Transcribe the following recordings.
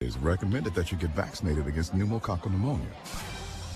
It is recommended that you get vaccinated against pneumococcal pneumonia.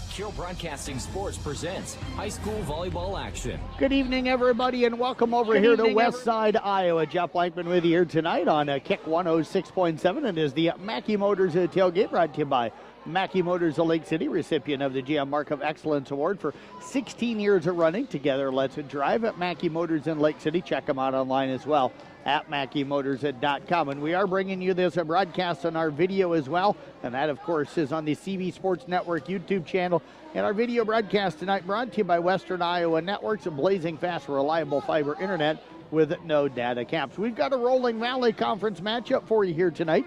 Cure Broadcasting Sports presents high school volleyball action. Good evening, everybody, and welcome over here to Westside, Iowa. Jeff Blankman with you here tonight on KIK 106.7, and is the Mackey Motors tailgate brought to you by Mackey Motors of Lake City, recipient of the GM Mark of Excellence Award for 16 years of running. Together, let's drive at Mackey Motors in Lake City. Check them out online as well at MackeyMotors.com. And we are bringing you this broadcast on our video as well. And that, of course, is on the CB Sports Network YouTube channel. And our video broadcast tonight brought to you by Western Iowa Networks, a blazing fast, reliable fiber internet with no data caps. We've got a Rolling Valley Conference matchup for you here tonight.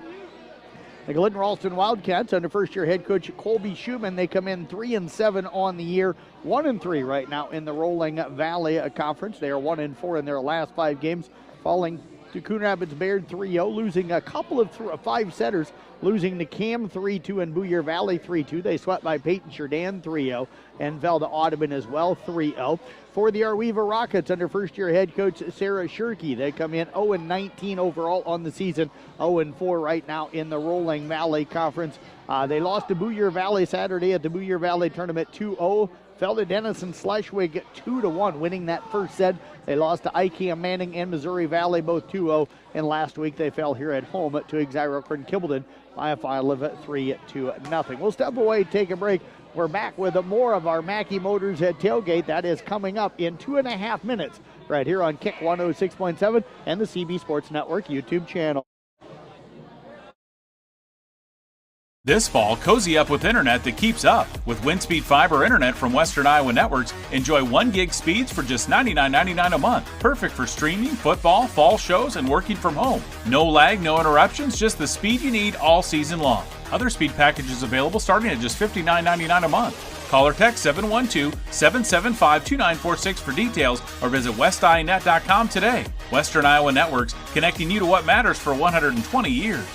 The Glidden-Ralston Wildcats under first-year head coach Colby Schumann. They come in 3-7 on the year, 1-3 right now in the Rolling Valley Conference. They are 1-4 in their last 5 games, falling to Coon Rapids Bayard 3-0, losing a couple of 5-setters, losing to Cam 3-2 and Boyer Valley 3-2. They swept by Peyton Sheridan 3-0 and fell to Audubon as well 3-0. For the Arweva Rockets under first-year head coach Sarah Shirkey, they come in 0-19 overall on the season, 0-4 right now in the Rolling Valley Conference. They lost to Boyer Valley Saturday at the Boyer Valley Tournament 2-0. Fell to Denison Schleswig 2-1, winning that first set. They lost to ICAM Manning and Missouri Valley, both 2-0. And last week they fell here at home to Exira Kimballton by a final of 3-0. We'll step away, take a break. We're back with more of our Mackey Motors at tailgate. That is coming up in 2.5 minutes right here on KIK 106.7 and the CB Sports Network YouTube channel. This fall, cozy up with internet that keeps up. With WindSpeed Fiber Internet from Western Iowa Networks, enjoy 1 gig speeds for just $99.99 a month. Perfect for streaming, football, fall shows, and working from home. No lag, no interruptions, just the speed you need all season long. Other speed packages available starting at just $59.99 a month. Call or text 712-775-2946 for details or visit westinet.com today. Western Iowa Networks, connecting you to what matters for 120 years.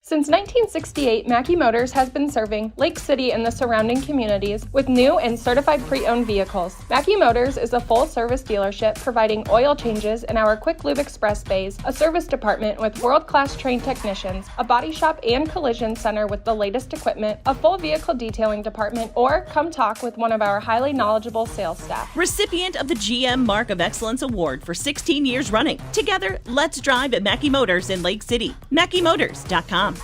Since 1968, Mackey Motors has been serving Lake City and the surrounding communities with new and certified pre-owned vehicles. Mackey Motors is a full-service dealership providing oil changes in our Quick Lube Express bays, a service department with world-class trained technicians, a body shop and collision center with the latest equipment, a full vehicle detailing department, or come talk with one of our highly knowledgeable sales staff. Recipient of the GM Mark of Excellence Award for 16 years running. Together, let's drive at Mackey Motors in Lake City. MackeyMotors.com.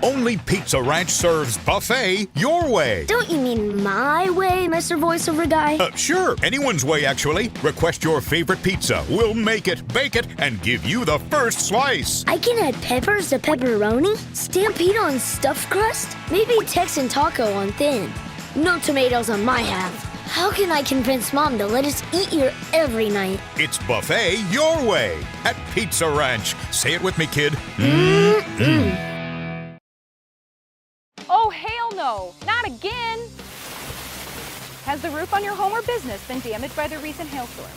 Only Pizza Ranch serves buffet your way. Don't you mean my way, Mr. Voiceover Guy? Sure, anyone's way, actually. Request your favorite pizza. We'll make it, bake it, and give you the first slice. I can add peppers to pepperoni, Stampede on stuffed crust, maybe Texan taco on thin. No tomatoes on my half. How can I convince Mom to let us eat here every night? It's buffet your way at Pizza Ranch. Say it with me, kid. Oh, hell no, not again! Has the roof on your home or business been damaged by the recent hailstorm?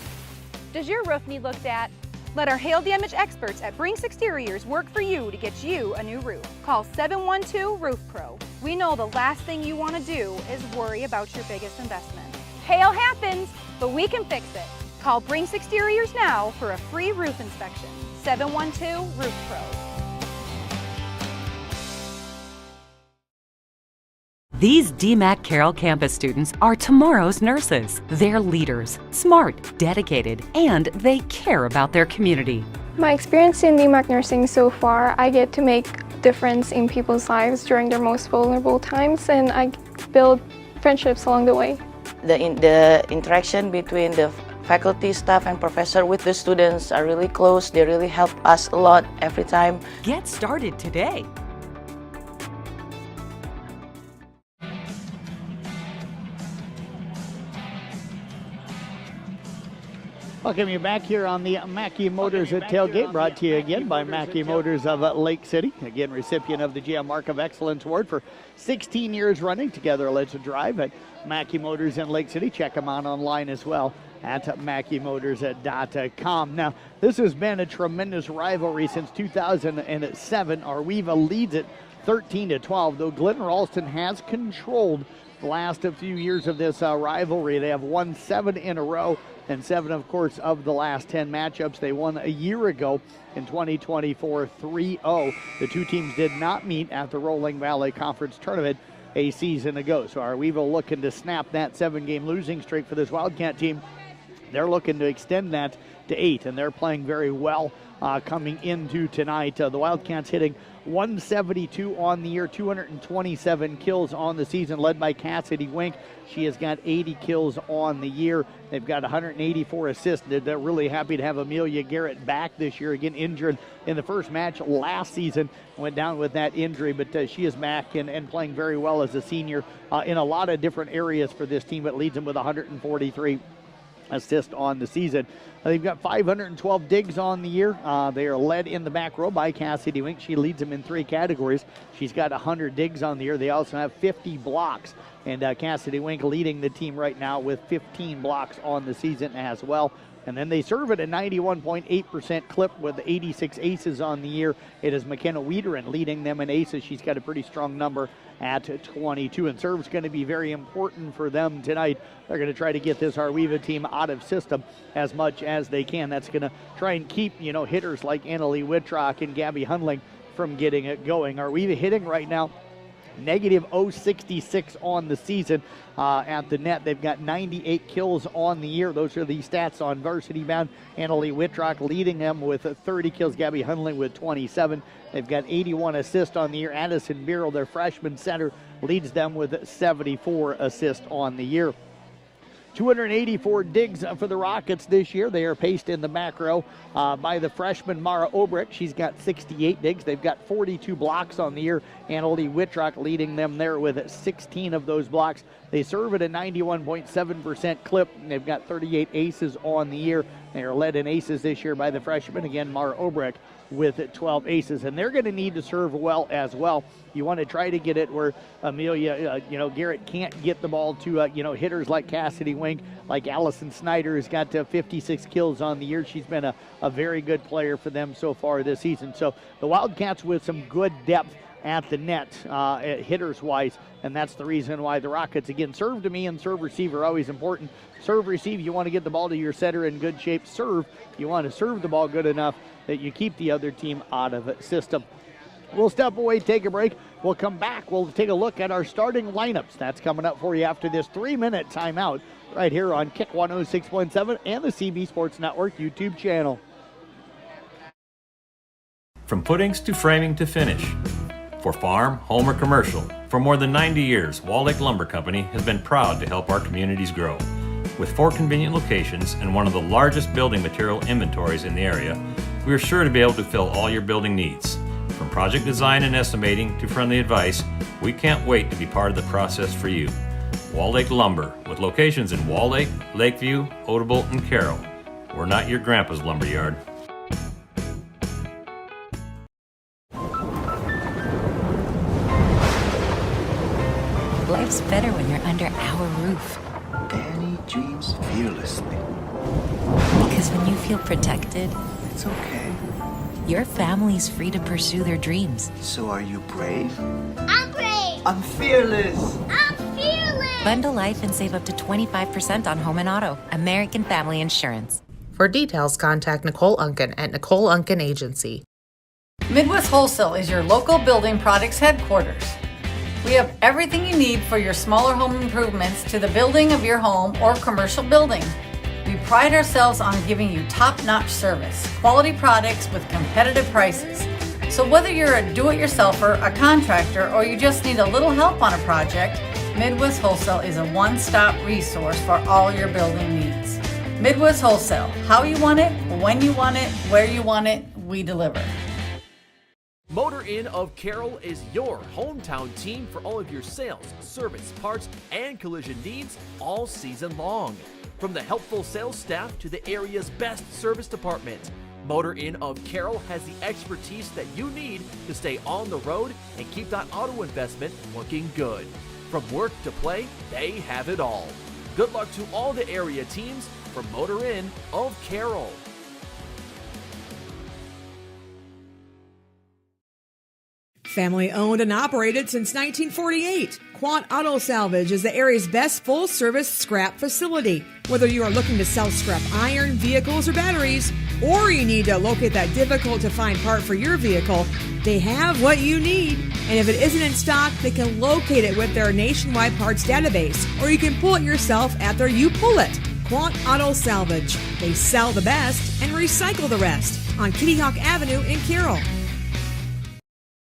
Does your roof need looked at? Let our hail damage experts at Brinks Exteriors work for you to get you a new roof. Call 712 Roof Pro. We know the last thing you want to do is worry about your biggest investment. Hail happens, but we can fix it. Call Brinks Exteriors now for a free roof inspection. 712 Roof Pro. These DMAC Carroll campus students are tomorrow's nurses. They're leaders, smart, dedicated, and they care about their community. My experience in DMAC nursing so far, I get to make a difference in people's lives during their most vulnerable times, and I build friendships along the way. The interaction between the faculty, staff, and professor with the students are really close. They really help us a lot every time. Get started today. Welcome you back here on the Mackey Motors at Tailgate, brought to you again by Mackey Motors of Lake City. Again, recipient of the GM Mark of Excellence Award for 16 years running. Together, let's drive at Mackey Motors in Lake City. Check them out online as well at MackeyMotors.com. Now, this has been a tremendous rivalry since 2007. Arweva leads it 13-12, though Glidden-Ralston has controlled the last few years of this rivalry. They have won 7 in a row. and 7, of course, of the last 10 matchups. They won a year ago in 2024, 3-0. The two teams did not meet at the Rolling Valley Conference Tournament a season ago. So Arwevo looking to snap that 7-game losing streak for this Wildcat team. They're looking to extend that to 8, and they're playing very well coming into tonight. The Wildcats hitting 172 on the year, 227 kills on the season, led by Cassidy Wink. She has got 80 kills on the year. They've got 184 assists. They're really happy to have Amelia Garrett back this year, again injured in the first match last season. Went down with that injury, but she is back and playing very well as a senior in a lot of different areas for this team. It leads them with 143 assist on the season. They've got 512 digs on the year. They are led in the back row by Cassidy Wink. She leads them in 3 categories. She's got 100 digs on the year. They also have 50 blocks, and Cassidy Wink leading the team right now with 15 blocks on the season as well. And then they serve at a 91.8% clip with 86 aces on the year. It is McKenna Wiederin leading them in aces. She's got a pretty strong number at 22. And serve's going to be very important for them tonight. They're going to try to get this Arwevo team out of system as much as they can. That's going to try and keep, hitters like Annalie Wittrock and Gabby Hundling from getting it going. Arwevo hitting right now negative 066 on the season at the net. They've got 98 kills on the year. Those are the stats on varsity bound. Annalie Wittrock leading them with 30 kills. Gabby Hundling with 27. They've got 81 assists on the year. Addison Beerle, their freshman center, leads them with 74 assists on the year. 284 digs for the Rockets this year. They are paced in the back row by the freshman Mara Obrick. She's got 68 digs. They've got 42 blocks on the year. Annalie Wittrock leading them there with 16 of those blocks. They serve at a 91.7% clip. They've got 38 aces on the year. They are led in aces this year by the freshman, again, Mara Obrick, with 12 aces, and they're going to need to serve well as well. You want to try to get it where Amelia, Garrett can't get the ball to, hitters like Cassidy Wink, like Allison Snyder, has got 56 kills on the year. She's been a very good player for them so far this season. So the Wildcats with some good depth at the net, hitters-wise, and that's the reason why the Rockets, again, serve to me and serve receive are always important. Serve receive, you want to get the ball to your setter in good shape. Serve, you want to serve the ball good enough that you keep the other team out of the system. We'll step away, take a break. We'll come back. We'll take a look at our starting lineups. That's coming up for you after this 3-minute timeout right here on Kick 106.7 and the CB Sports Network YouTube channel. From puddings to framing to finish. For farm, home, or commercial, for more than 90 years, Wall Lake Lumber Company has been proud to help our communities grow. With 4 convenient locations and one of the largest building material inventories in the area, we are sure to be able to fill all your building needs. From project design and estimating to friendly advice, we can't wait to be part of the process for you. Wall Lake Lumber, with locations in Wall Lake, Lakeview, Odebolt, and Carroll. We're not your grandpa's lumberyard. Life's better when you're under our roof. Danny dreams fearlessly. Because when you feel protected, it's okay. Your family's free to pursue their dreams. So are you brave? I'm brave. I'm fearless. I'm fearless. Bundle life and save up to 25% on home and auto. American Family Insurance. For details, contact Nicole Unken at Nicole Unken Agency. Midwest Wholesale is your local building products headquarters. We have everything you need for your smaller home improvements to the building of your home or commercial building. We pride ourselves on giving you top-notch service, quality products with competitive prices. So whether you're a do-it-yourselfer, a contractor, or you just need a little help on a project, Midwest Wholesale is a one-stop resource for all your building needs. Midwest Wholesale, how you want it, when you want it, where you want it, we deliver. Motor Inn of Carroll is your hometown team for all of your sales, service, parts, and collision needs all season long. From the helpful sales staff to the area's best service department, Motor Inn of Carroll has the expertise that you need to stay on the road and keep that auto investment looking good. From work to play, they have it all. Good luck to all the area teams from Motor Inn of Carroll. Family owned and operated since 1948, Quant Auto Salvage is the area's best full-service scrap facility. Whether you are looking to sell scrap iron, vehicles, or batteries, or you need to locate that difficult-to-find part for your vehicle, they have what you need. And if it isn't in stock, they can locate it with their nationwide parts database, or you can pull it yourself at their You Pull It. Quant Auto Salvage. They sell the best and recycle the rest on Kitty Hawk Avenue in Carroll.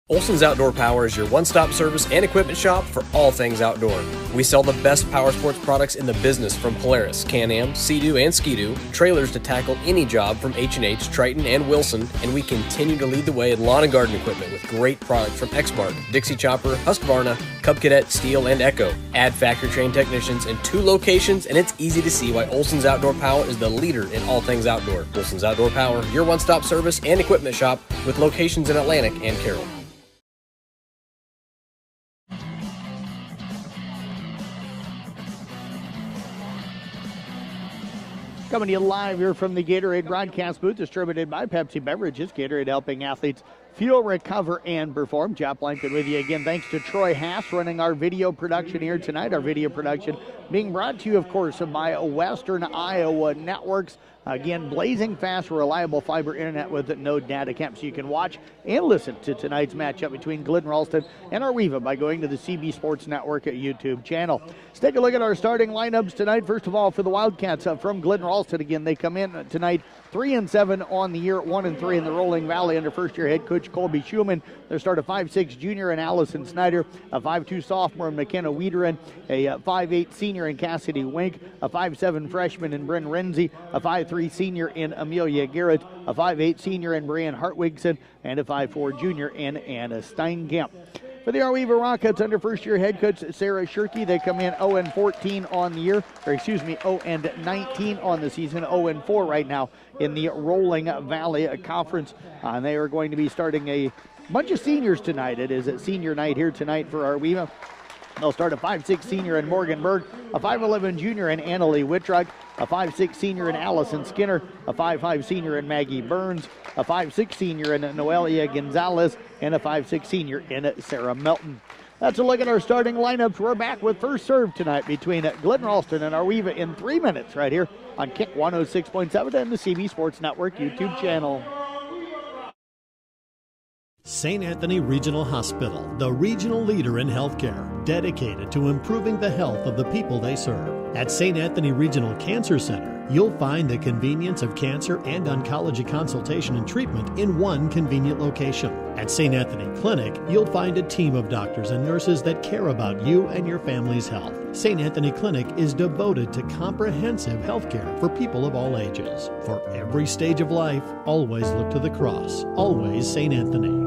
Olson's Outdoor Power is your one-stop service and equipment shop for all things outdoor. We sell the best power sports products in the business, from Polaris, Can-Am, Sea-Doo, and Ski-Doo, trailers to tackle any job from H&H, Triton, and Wilson, and we continue to lead the way in lawn and garden equipment with great products from Exmark, Dixie Chopper, Husqvarna, Cub Cadet, Steel, and Echo. Add factory-trained technicians in 2 locations, and it's easy to see why Olson's Outdoor Power is the leader in all things outdoor. Olson's Outdoor Power, your one-stop service and equipment shop with locations in Atlantic and Carroll. Coming to you live here from the Gatorade broadcast booth, distributed by Pepsi Beverages. Gatorade helping athletes fuel, recover, and perform. Jeff Blankman with you again. Thanks to Troy Haas running our video production here tonight. Our video production being brought to you, of course, by Western Iowa Networks. Again, blazing fast, reliable fiber internet with no data cap, so you can watch and listen to tonight's matchup between Glidden-Ralston and Arweva by going to the CB Sports Network YouTube channel. Let's take a look at our starting lineups tonight. First of all, for the Wildcats from Glidden-Ralston, again, they come in tonight 3-7 on the year, 1-3 in the Rolling Valley under first-year head coach Colby Schumann. Their start a 5'6" junior in Allison Snyder, a 5'2" sophomore in McKenna Wiederen, a 5'8" senior in Cassidy Wink, a 5'7" freshman in Bryn Renzi, a 5'3" senior in Amelia Garrett, a 5'8" senior in Brian Hartwigson, and a 5'4" junior in Anna Steinkamp. For the Arweva Rockets under first-year head coach Sarah Shirkey, they come in 0-14 on the year, 0-19 on the season, 0-4 right now in the Rolling Valley Conference. And they are going to be starting a bunch of seniors tonight. It is a senior night here tonight for Arweva. They'll start a 5'6" senior in Morgan Berg, a 5'11" junior in Annalie Wittrug, a 5'6" senior in Allison Skinner, a 5'5" senior in Maggie Burns, a 5'6" senior in Noelia Gonzalez, and a 5'6" senior in Sarah Melton. That's a look at our starting lineups. We're back with first serve tonight between Glidden-Ralston and Arweva in 3 minutes right here on KIK 106.7 and the CB Sports Network YouTube channel. St. Anthony Regional Hospital, the regional leader in healthcare, dedicated to improving the health of the people they serve. At St. Anthony Regional Cancer Center, you'll find the convenience of cancer and oncology consultation and treatment in one convenient location. At St. Anthony Clinic, you'll find a team of doctors and nurses that care about you and your family's health. St. Anthony Clinic is devoted to comprehensive healthcare for people of all ages. For every stage of life, always look to the cross. Always St. Anthony.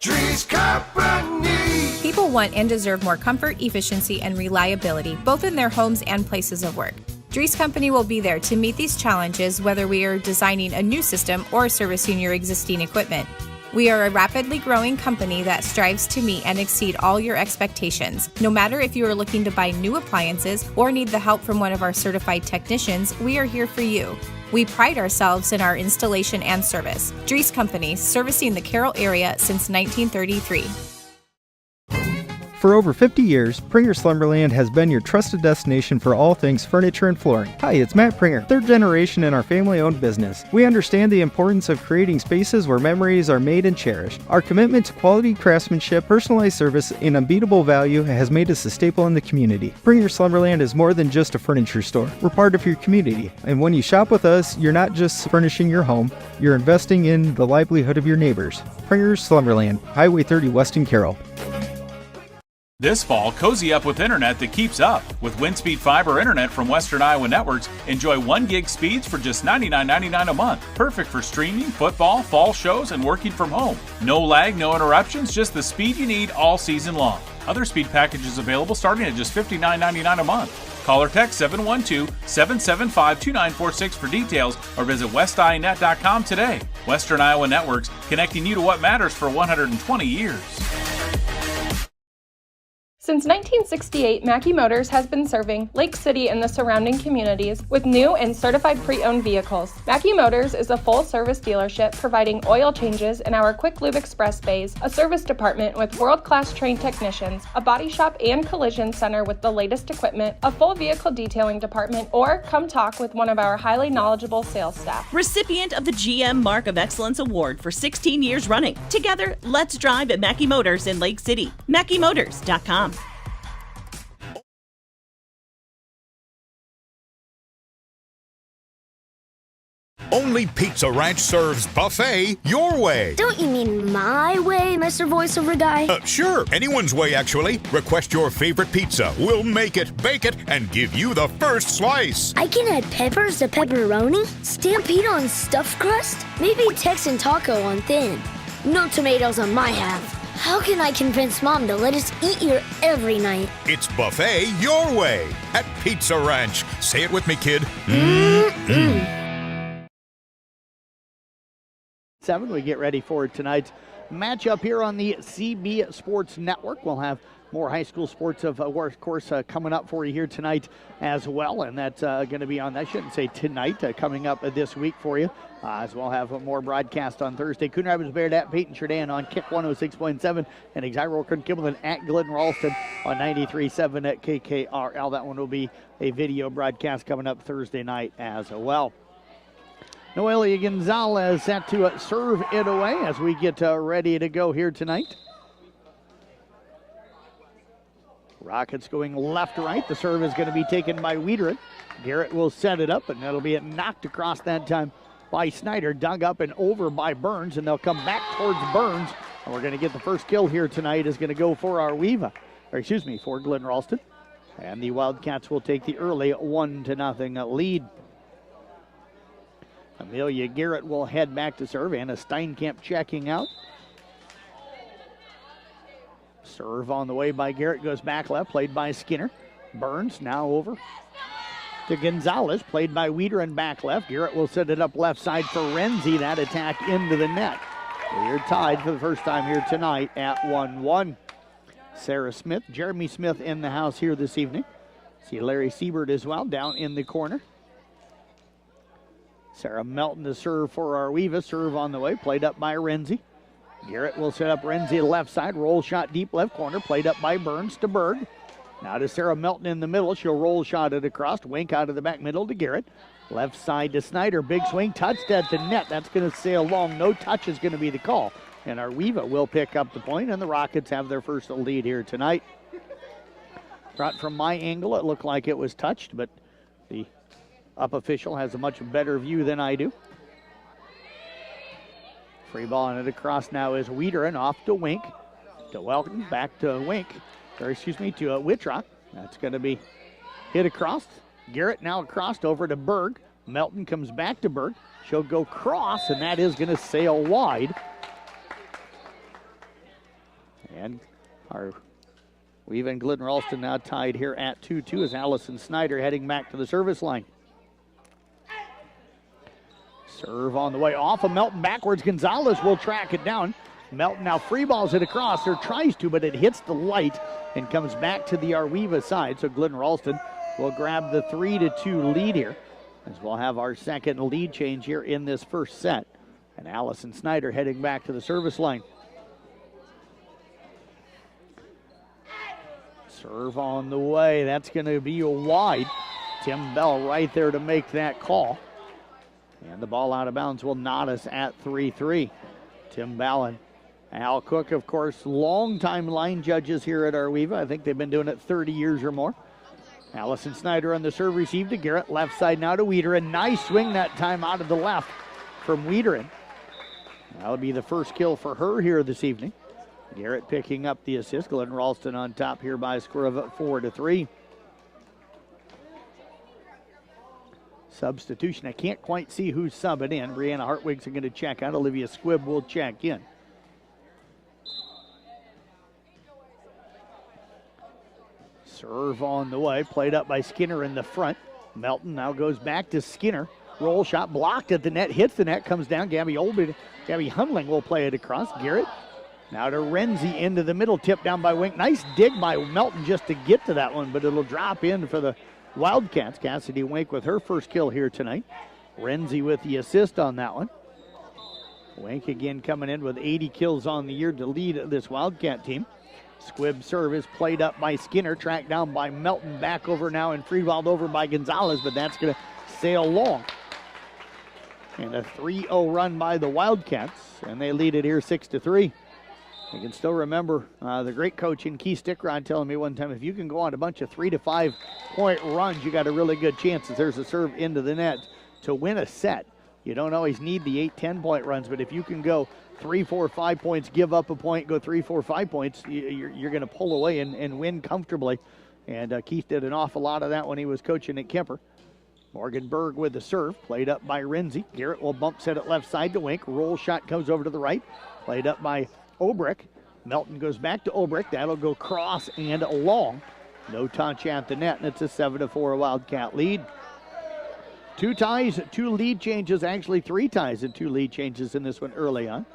Dries Company. People want and deserve more comfort, efficiency, and reliability, both in their homes and places of work. Dries Company will be there to meet these challenges, whether we are designing a new system or servicing your existing equipment. We are a rapidly growing company that strives to meet and exceed all your expectations. No matter if you are looking to buy new appliances or need the help from one of our certified technicians, we are here for you. We pride ourselves in our installation and service. Dries Company, servicing the Carroll area since 1933. For over 50 years, Pringer Slumberland has been your trusted destination for all things furniture and flooring. Hi, it's Matt Pringer, third generation in our family-owned business. We understand the importance of creating spaces where memories are made and cherished. Our commitment to quality craftsmanship, personalized service, and unbeatable value has made us a staple in the community. Pringer Slumberland is more than just a furniture store. We're part of your community, and when you shop with us, you're not just furnishing your home, you're investing in the livelihood of your neighbors. Pringer Slumberland, Highway 30 West in Carroll. This fall, cozy up with internet that keeps up. With WindSpeed Fiber Internet from Western Iowa Networks, enjoy 1 gig speeds for just $99.99 a month. Perfect for streaming, football, fall shows, and working from home. No lag, no interruptions, just the speed you need all season long. Other speed packages available starting at just $59.99 a month. Call or text 712-775-2946 for details or visit westinet.com today. Western Iowa Networks, connecting you to what matters for 120 years. Since 1968, Mackey Motors has been serving Lake City and the surrounding communities with new and certified pre-owned vehicles. Mackey Motors is a full-service dealership providing oil changes in our Quick Lube Express bays, a service department with world-class trained technicians, a body shop and collision center with the latest equipment, a full vehicle detailing department, or come talk with one of our highly knowledgeable sales staff. Recipient of the GM Mark of Excellence Award for 16 years running. Together, let's drive at Mackey Motors in Lake City. MackeyMotors.com. Only Pizza Ranch serves buffet your way. Don't you mean my way, Mr. Voiceover Guy? Sure, anyone's way actually. Request your favorite pizza. We'll make it, bake it, and give you the first slice. I can add peppers to pepperoni, Stampede on stuffed crust, maybe Texan taco on thin. No tomatoes on my half. How can I convince Mom to let us eat here every night? It's buffet your way at Pizza Ranch. Say it with me, kid. We get ready for tonight's matchup here on the CB Sports Network. We'll have more high school sports, of course, coming up for you here tonight as well. And that's going to be on, I shouldn't say tonight, coming up this week for you. As we'll have more broadcast on Thursday. Coon Rapids Bayard at Peyton Sheridan on KIK 106.7 and Exira Kimberlin at Glidden-Ralston on 93.7 at KKRL. That one will be a video broadcast coming up Thursday night as well. Noelia Gonzalez set to serve it away as we get ready to go here tonight. Rockets going left to right. The serve is going to be taken by Wiederin. Garrett will set it up, and that'll be knocked across that time by Snyder. Dug up and over by Burns, and they'll come back towards Burns. And we're going to get the first kill here tonight is going to go for for Glidden-Ralston. And the Wildcats will take the early 1-0 lead. Amelia Garrett will head back to serve. Anna Steinkamp checking out. Serve on the way by Garrett, goes back left, played by Skinner. Burns now over to Gonzalez, played by Wiederin back left. Garrett will set it up left side for Renzi. That attack into the net. We are tied for the first time here tonight at 1-1. Sarah Smith, Jeremy Smith in the house here this evening. See Larry Siebert as well down in the corner. Sarah Melton to serve for Arweva. Serve on the way, played up by Renzi. Garrett will set up Renzi left side. Roll shot deep left corner, played up by Burns to Berg. Now to Sarah Melton in the middle. She'll roll shot it across. Wink out of the back middle to Garrett. Left side to Snyder. Big swing, touched at the net. That's going to sail long. No touch is going to be the call. And Arweva will pick up the point, and the Rockets have their first lead here tonight. Right from my angle, it looked like it was touched, but the up official has a much better view than I do. Free ball and it across now is Wiederin off to Wink. To Welton, back to Wink. To Wittrock. That's going to be hit across. Garrett now crossed over to Berg. Melton comes back to Berg. She'll go cross, and that is going to sail wide. And we've in Glidden-Ralston now tied here at 2-2 as Allison Snyder heading back to the service line. Serve on the way off of Melton backwards. Gonzalez will track it down. Melton now free balls it across, or tries to, but it hits the light and comes back to the Arweva side. So Glidden-Ralston will grab the 3-2 lead here as we'll have our second lead change here in this first set. And Allison Snyder heading back to the service line. Serve on the way. That's going to be a wide. Tim Bell right there to make that call. And the ball out of bounds will knot us at 3-3. Tim Bell and Al Cook, of course, longtime line judges here at Arweva. I think they've been doing it 30 years or more. Allison Snyder on the serve, received to Garrett. Left side now to Wiederin. Nice swing that time out of the left from Wiederin. That'll be the first kill for her here this evening. Garrett picking up the assist. Glidden-Ralston on top here by a score of 4-3. Substitution. I can't quite see who's subbing in. Brianna Hartwig's going to check out. Olivia Squibb will check in. Serve on the way. Played up by Skinner in the front. Melton now goes back to Skinner. Roll shot blocked at the net. Hits the net. Comes down. Gabby Hundling will play it across. Garrett Now to Renzi into the middle, tip down by Wink. Nice dig by Melton just to get to that one, but it'll drop in for the Wildcats. Cassidy Wink with her first kill here tonight. Renzi with the assist on that one. Wink again coming in with 80 kills on the year to lead this Wildcat team. Squibb service played up by Skinner, tracked down by Melton, back over now and free-balled over by Gonzalez, but that's going to sail long. And a 3-0 run by the Wildcats, and they lead it here 6-3. I can still remember the great coach in Keith Stickrod telling me one time, if you can go on a bunch of 3 to 5 point runs, you got a really good chance that there's a serve into the net to win a set. You don't always need the 8-10 point runs, but if you can go 3, 4, 5 points, give up a point, go 3, 4, 5 points, you're going to pull away and win comfortably. And Keith did an awful lot of that when he was coaching at Kemper. Morgan Berg with the serve, played up by Renzi. Garrett will bump set it left side to Wink. Roll shot comes over to the right, played up by Obrick. Melton goes back to Obrick. That'll go cross and long. No touch at the net, and it's a 7-4 Wildcat lead. 2 ties, 2 lead changes, actually 3 ties and 2 lead changes in this one early on.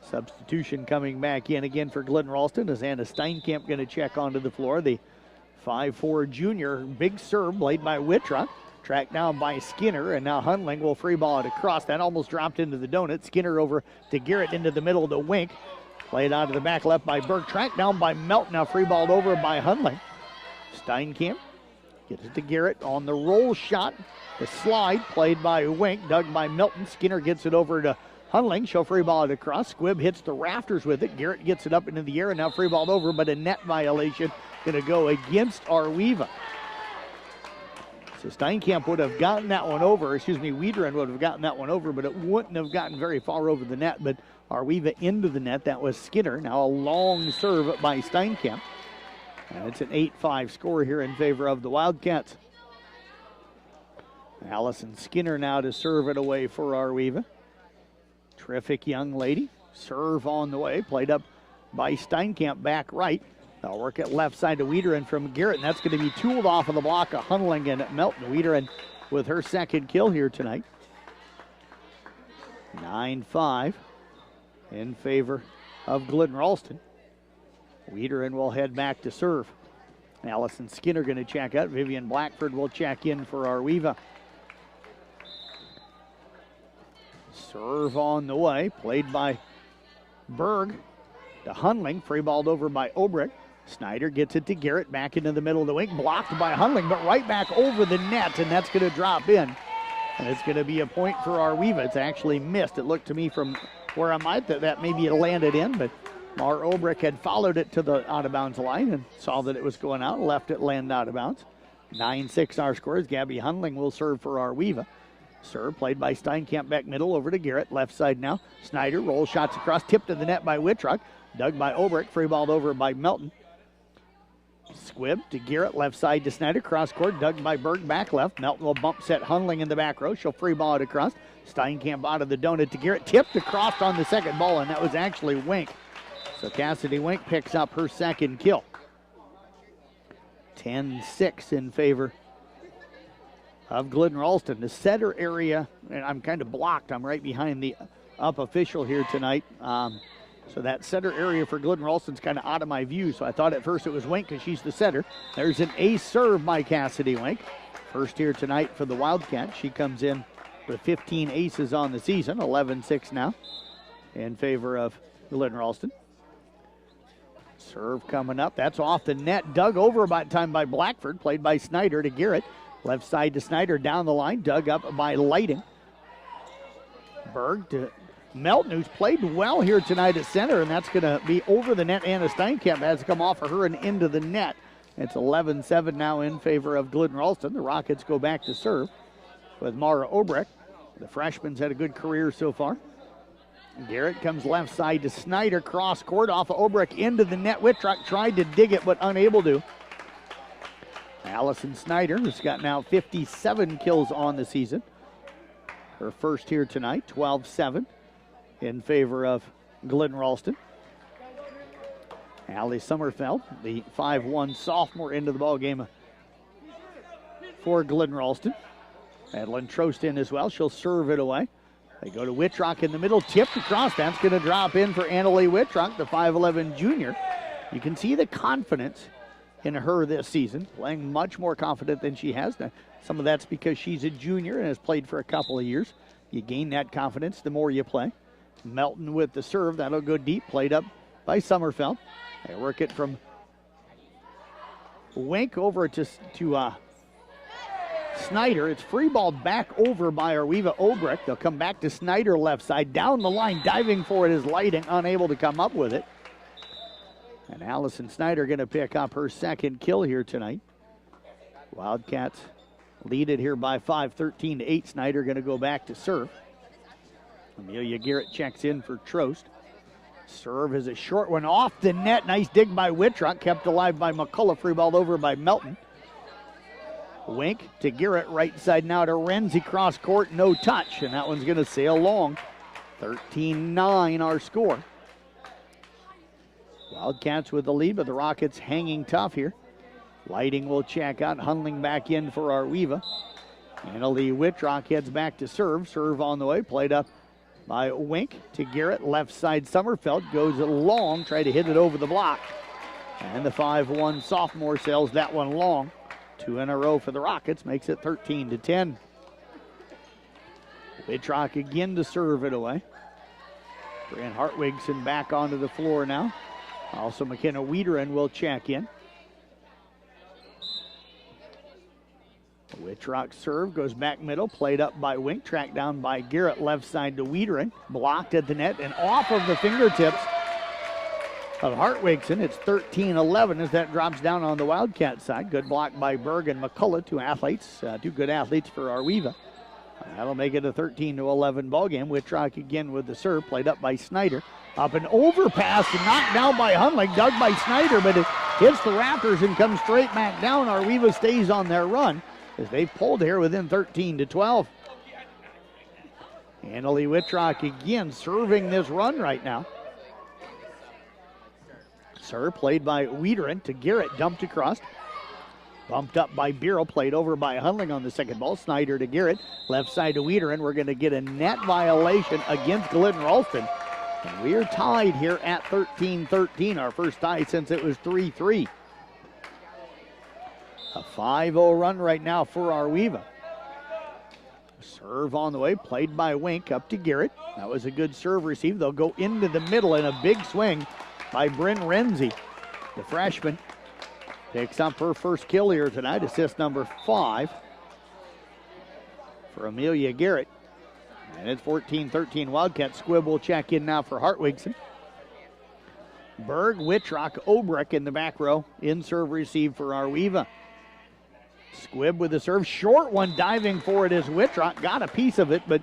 Substitution coming back in again for Glidden-Ralston as Anna Steinkamp going to check onto the floor. The 5'4 junior, big serve played by Wittrock. Tracked down by Skinner, and now Hunling will free ball it across. That almost dropped into the donut. Skinner over to Garrett into the middle to Wink. Played out of the back left by Berg. Tracked down by Melton, now free balled over by Hunling. Steinkamp gets it to Garrett on the roll shot. The slide played by Wink, dug by Melton. Skinner gets it over to Hunling. She'll free ball it across. Squibb hits the rafters with it. Garrett gets it up into the air and now free balled over, but a net violation going to go against Arweva. So Steinkamp would have gotten that one over, Wiederin would have gotten that one over, but it wouldn't have gotten very far over the net, but Arweva into the net. That was Skinner. Now a long serve by Steinkamp. And it's an 8-5 score here in favor of the Wildcats. Allison Skinner now to serve it away for Arweva. Terrific young lady. Serve on the way. Played up by Steinkamp back right. They'll work it left side to Wiederin from Garrett, and that's going to be tooled off of the block of Hunling and Melton. Wiederin with her second kill here tonight. 9-5 in favor of Glidden-Ralston. Wiederin will head back to serve. Allison Skinner going to check out. Vivian Blackford will check in for Arweva. Serve on the way, played by Berg to Hunling, free balled over by Obrick. Snyder gets it to Garrett, back into the middle of the wing, blocked by Hunling, but right back over the net, and that's going to drop in. And it's going to be a point for Arweva. It's actually missed. It looked to me from where I'm at that maybe it landed in, but Mar Obrick had followed it to the out-of-bounds line and saw that it was going out, left it land out of bounds. 9-6 our scores. Gabby Hunling will serve for Arweva. Serve played by Steinkamp back middle over to Garrett. Left side now. Snyder rolls shots across, tipped to the net by Wittrock. Dug by Obrick, free balled over by Melton. Squibb to Garrett, left side to Snyder, cross court, dug by Berg, back left. Melton will bump set Hunling in the back row. She'll free ball it across. Steinkamp out of the donut to Garrett, tipped across on the second ball, and that was actually Wink. So Cassidy Wink picks up her second kill. 10-6 in favor of Glidden-Ralston. The setter area, and I'm kind of blocked. I'm right behind the up official here tonight. So that center area for Glidden-Ralston's kind of out of my view. So I thought at first it was Wink because she's the setter. There's an ace serve by Cassidy Wink. First here tonight for the Wildcats. She comes in with 15 aces on the season. 11-6 now in favor of Glidden-Ralston. Serve coming up. That's off the net. Dug over by time by Blackford. Played by Snyder to Garrett. Left side to Snyder down the line. Dug up by Lighting. Berg to Melton, who's played well here tonight at center, and that's going to be over the net. Anna Steinkamp has to come off of her and into the net. It's 11-7 now in favor of Glidden-Ralston. The Rockets go back to serve with Mara Obrick. The freshman's had a good career so far. Garrett comes left side to Snyder, cross court off of Obrick into the net. Wittrock tried to dig it but unable to. Allison Snyder, who's got now 57 kills on the season. Her first here tonight, 12-7 in favor of Glidden-Ralston. Allie Sommerfeld, the 5'1 sophomore, into the ball game for Glidden-Ralston. Madeline Trost in as well. She'll serve it away. They go to Wittrock in the middle, tipped across. That's going to drop in for Annalie Wittrock, the 5'11 junior. You can see the confidence in her this season, playing much more confident than she has. Now, some of that's because she's a junior and has played for a couple of years. You gain that confidence the more you play. Melton with the serve. That'll go deep, played up by Sommerfeld. They work it from Wink over to Snyder. It's free ball back over by Arweva Obrecht. They'll come back to Snyder left side. Down the line, diving for it is Lighting, unable to come up with it. And Allison Snyder going to pick up her second kill here tonight. Wildcats lead it here by 5, 13-8. Snyder going to go back to serve. Amelia Garrett checks in for Trost. Serve is a short one off the net. Nice dig by Wittrock. Kept alive by McCullough. Free ball over by Melton. Wink to Garrett. Right side now to Renzi. Cross court. No touch. And that one's going to sail long. 13-9 our score. Wildcats with the lead, but the Rockets hanging tough here. Lighting will check out. Hundling back in for Arweva. Annalie Wittrock heads back to serve. Serve on the way. Played up by Wink to Garrett. Left side Sommerfeld goes long. Try to hit it over the block. And the 5'1 sophomore sails that one long. 2 in a row for the Rockets. Makes it 13-10. Wittrock again to serve it away. Brian Hartwigson back onto the floor now. Also McKenna Wiederin will check in. Wittrock serve goes back middle, played up by Wink, tracked down by Garrett, left side to Wiederin, blocked at the net and off of the fingertips of Hartwigson. It's 13-11 as that drops down on the Wildcat side. Good block by Berg and McCullough, two good athletes for Arweva. That'll make it a 13-11 ball game. Wittrock again with the serve, played up by Snyder. Up an overpass and knocked down by Hundling, dug by Snyder, but it hits the Raptors and comes straight back down. Arweva stays on their run as they pulled here within 13-12. Annalie Wittrock again serving this run right now. Serve played by Wiederin to Garrett, dumped across. Bumped up by Bureau, played over by Hundling on the second ball. Snyder to Garrett, left side to Wiederin. We're going to get a net violation against Glidden-Ralston. And we are tied here at 13-13, our first tie since it was 3-3. A 5-0 run right now for Arweva. Serve on the way, played by Wink up to Garrett. That was a good serve receive. They'll go into the middle in a big swing by Bryn Renzi. The freshman picks up her first kill here tonight, assist number 5 for Amelia Garrett. And it's 14-13 Wildcat. Squibb will check in now for Hartwigson. Berg, Wittrock, Obrecht in the back row. In serve receive for Arweva. Squibb with the serve. Short one, diving for it is Wittrock. Got a piece of it, but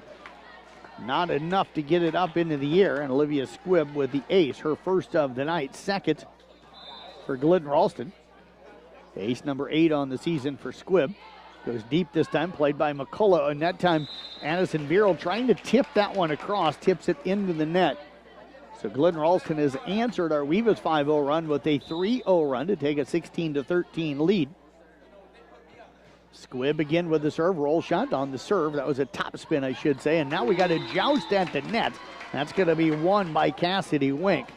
not enough to get it up into the air. And Olivia Squibb with the ace, her first of the night. Second for Glidden-Ralston. Ace number 8 on the season for Squibb. Goes deep this time, played by McCullough. And that time, Addison Beryl trying to tip that one across, tips it into the net. So Glidden-Ralston has answered Arweva's 5-0 run with a 3-0 run to take a 16-13 lead. Squibb again with the serve, roll shot on the serve. That was a top spin, I should say. And now we got a joust at the net. That's going to be won by Cassidy Wink.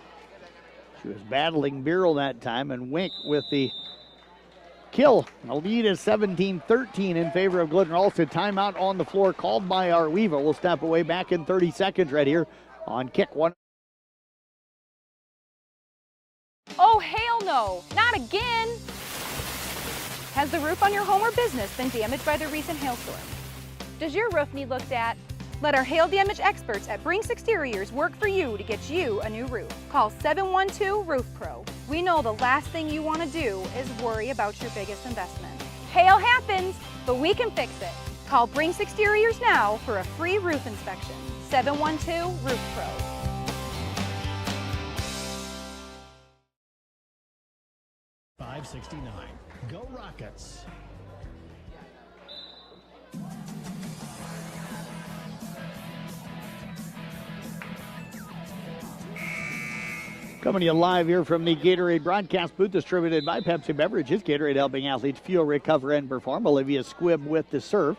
She was battling Beryl that time, and Wink with the kill. The lead is 17-13 in favor of Glidden-Ralston. Timeout on the floor called by Arweva. We'll step away back in 30 seconds right here on Kick 1. Oh, hell no, not again. Has the roof on your home or business been damaged by the recent hailstorm? Does your roof need looked at? Let our hail damage experts at Brinks Exteriors work for you to get you a new roof. Call 712 Roof Pro. We know the last thing you want to do is worry about your biggest investment. Hail happens, but we can fix it. Call Brinks Exteriors now for a free roof inspection. 712 Roof Pro. .569. Go Rockets. Coming to you live here from the Gatorade broadcast booth, distributed by Pepsi Beverages. Gatorade helping athletes fuel, recover, and perform. Olivia Squibb with the serve.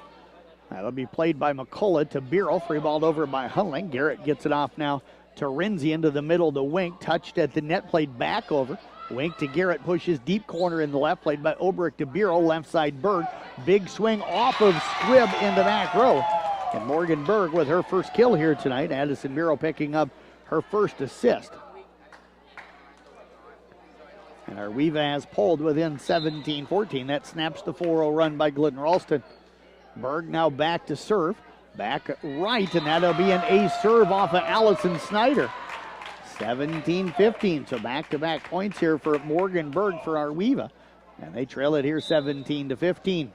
That'll be played by McCullough to Beerle. Free balled over by Hunling. Garrett gets it off now to Renzi into the middle to Wink. Touched at the net, played back over. Wink to Garrett, pushes deep corner in the left, played by Obrick to Beerle. Left side Berg. Big swing off of Squibb in the back row. And Morgan Berg with her first kill here tonight. Addison Beerle picking up her first assist. And Arweva has pulled within 17-14. That snaps the 4-0 run by Glidden-Ralston. Berg now back to serve. Back right, and that'll be an ace serve off of Allison Snyder. 17-15, so back-to-back points here for Morgan Berg for Arweva. And they trail it here 17-15.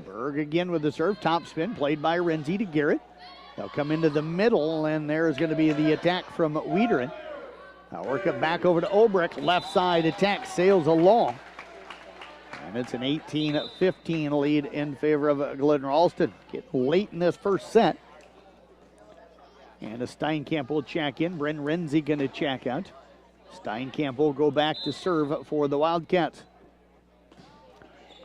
Berg again with the serve. Top spin played by Renzi to Garrett. They'll come into the middle, and there's going to be the attack from Wiederen. Now work it back over to Obrick. Left side attack sails along. And it's an 18-15 lead in favor of Glidden-Ralston. Getting late in this first set. And a Steinkamp will check in. Bryn Renzi going to check out. Steinkamp will go back to serve for the Wildcats.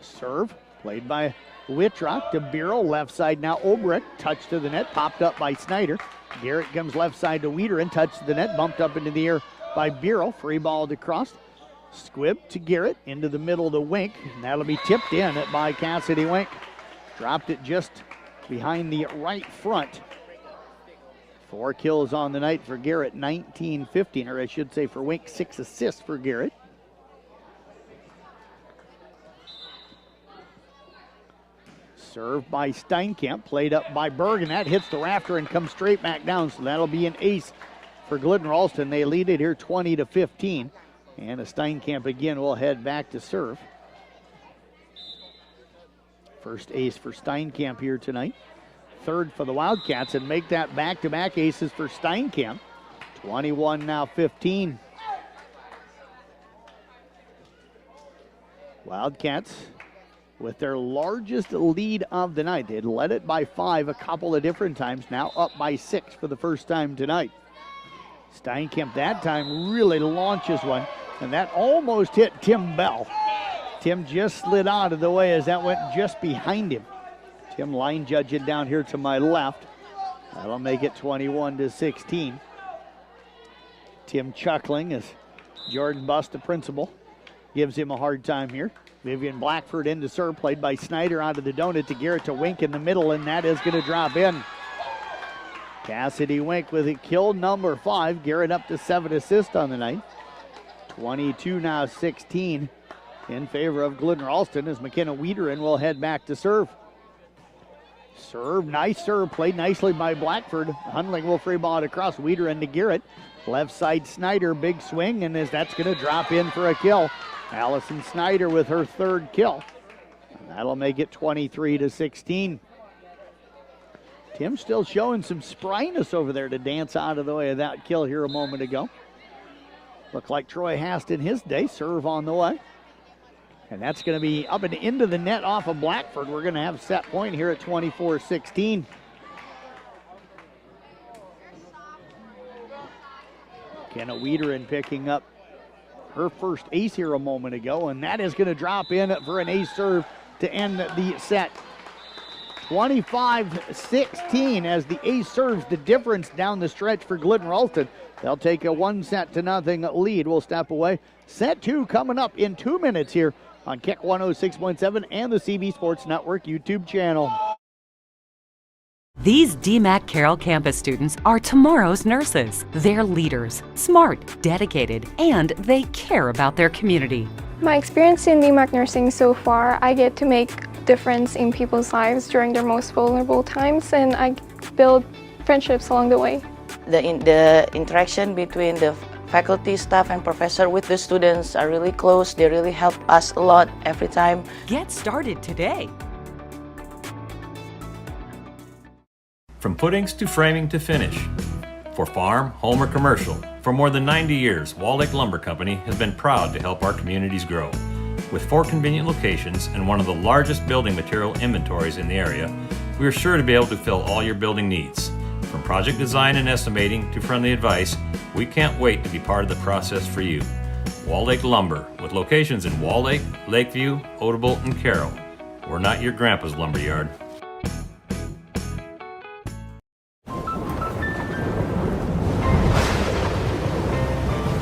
Serve played by Wittrock to Beerle. Left side now Obrick. Touch to the net. Popped up by Snyder. Garrett comes left side to Wiederen. Touch to the net. Bumped up into the air by Beerle. Free ball across. Squibb to Garrett. Into the middle to Wink. And that'll be tipped in by Cassidy Wink. Dropped it just behind the right front. 4 kills on the night for Garrett, 19-15, or I should say for Wink, 6 assists for Garrett. Served by Steinkamp, played up by Berg, and that hits the rafter and comes straight back down, so that'll be an ace for Glidden-Ralston. They lead it here 20-15, and a Steinkamp again will head back to serve. First ace for Steinkamp here tonight. Third for the Wildcats, and make that back-to-back aces for Steinkamp. 21 now 15. Wildcats with their largest lead of the night. They'd led it by 5 a couple of different times, now up by 6 for the first time tonight. Steinkamp that time really launches one, and that almost hit Tim Bell. Tim just slid out of the way as that went just behind him. Tim line judging down here to my left. That'll make it 21-16. Tim chuckling as Jordan Bust, the principal, gives him a hard time here. Vivian Blackford into serve, played by Snyder out of the donut to Garrett to Wink in the middle, and that is going to drop in. Cassidy Wink with a kill number 5. Garrett up to 7 assists on the night. 22 now 16 in favor of Glidden-Ralston as McKenna Wiederen will head back to serve. Serve, nice serve, played nicely by Blackford. Hunling will free ball it across. Wiederen to Garrett. Left side Snyder, big swing, and that's going to drop in for a kill. Allison Snyder with her 3rd kill. And that'll make it 23-16. Tim still showing some spryness over there to dance out of the way of that kill here a moment ago. Looked like Troy Hast in his day. Serve on the way. And that's going to be up and into the net off of Blackford. We're going to have set point here at 24-16. Kenna Wiederen picking up her first ace here a moment ago, and that is going to drop in for an ace serve to end the set. 25-16 as the ace serves the difference down the stretch for Glidden-Ralston. They'll take a 1-0 lead. We'll step away. Set 2 coming up in 2 minutes here on KIK 106.7 and the CB Sports Network YouTube channel. These DMACC Carroll campus students are tomorrow's nurses. They're leaders, smart, dedicated, and they care about their community. My experience in DMACC nursing so far, I get to make difference in people's lives during their most vulnerable times, and I build friendships along the way. The interaction between the faculty, staff, and professor with the students are really close. They really help us a lot every time. Get started today. From footings to framing to finish. For farm, home, or commercial, for more than 90 years, Wall Lake Lumber Company has been proud to help our communities grow. With 4 convenient locations and one of the largest building material inventories in the area, we are sure to be able to fill all your building needs. From project design and estimating to friendly advice, we can't wait to be part of the process for you. Wall Lake Lumber, with locations in Wall Lake, Lakeview, Odebolt, and Carroll. We're not your grandpa's lumberyard.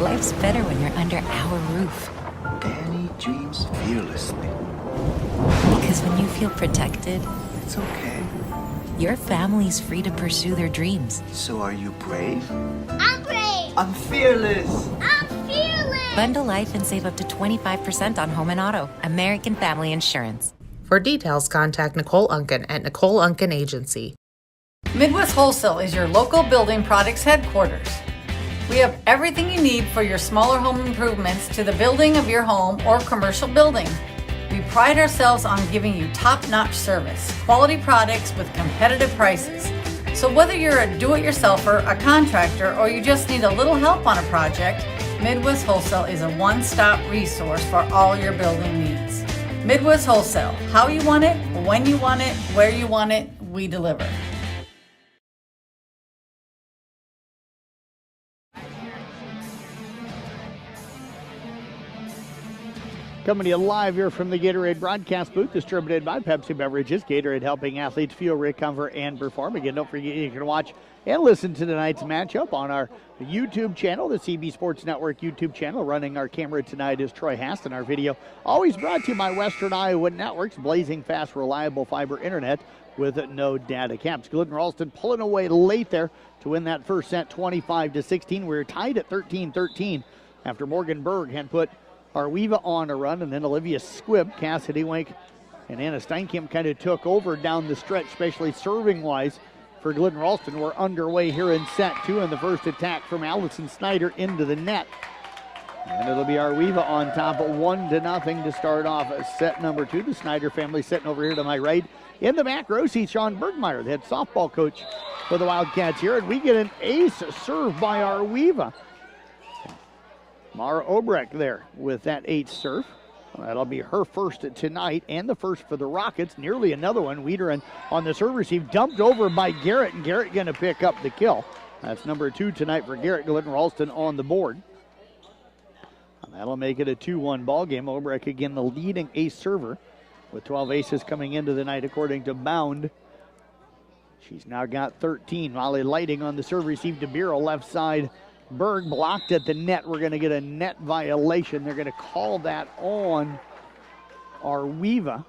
Life's better when you're under our roof. Danny dreams fearlessly. Because when you feel protected, It's okay. your family's free to pursue their dreams. So are you brave? I'm brave. I'm fearless. I'm fearless. Bundle life and save up to 25% on home and auto. American Family Insurance. For details, contact Nicole Unken at Nicole Unken Agency. Midwest Wholesale is your local building products headquarters. We have everything you need for your smaller home improvements to the building of your home or commercial building. We pride ourselves on giving you top-notch service, quality products with competitive prices. So whether you're a do-it-yourselfer, a contractor, or you just need a little help on a project, Midwest Wholesale is a one-stop resource for all your building needs. Midwest Wholesale, how you want it, when you want it, where you want it, we deliver. Coming to you live here from the Gatorade broadcast booth, distributed by Pepsi Beverages. Gatorade helping athletes feel, recover, and perform. Again, don't forget you can watch and listen to tonight's matchup on our YouTube channel, the CB Sports Network YouTube channel. Running our camera tonight is Troy Haston. Our video always brought to you by Western Iowa Networks, blazing fast, reliable fiber internet with no data caps. Glidden-Ralston pulling away late there to win that first set 25-16. We're tied at 13-13 after Morgan Berg had put Arweva on a run, and then Olivia Squibb, Cassidy Wink, and Anna Steinkamp kind of took over down the stretch, especially serving-wise for Glidden-Ralston. We're underway here in set two, and the first attack from Allison Snyder into the net. And it'll be Arweva on top at 1-0 to start off set number two. The Snyder family sitting over here to my right. In the back row seat, Sean Bergmeyer, the head softball coach for the Wildcats here, and we get an ace serve by Arweva. Mara Obrecht there with that 8th serve. That'll be her first tonight and the first for the Rockets. Nearly another one. Wiedemann on the serve receive, dumped over by Garrett, and Garrett going to pick up the kill. That's number 2 tonight for Garrett. Glidden-Ralston on the board. And that'll make it a 2-1 ball game. Obrecht again the leading ace server with 12 aces coming into the night according to Bound. She's now got 13. Molly Lighting on the serve receive to Bureau, left side. Berg blocked at the net. We're going to get a net violation. They're going to call that on Arweva.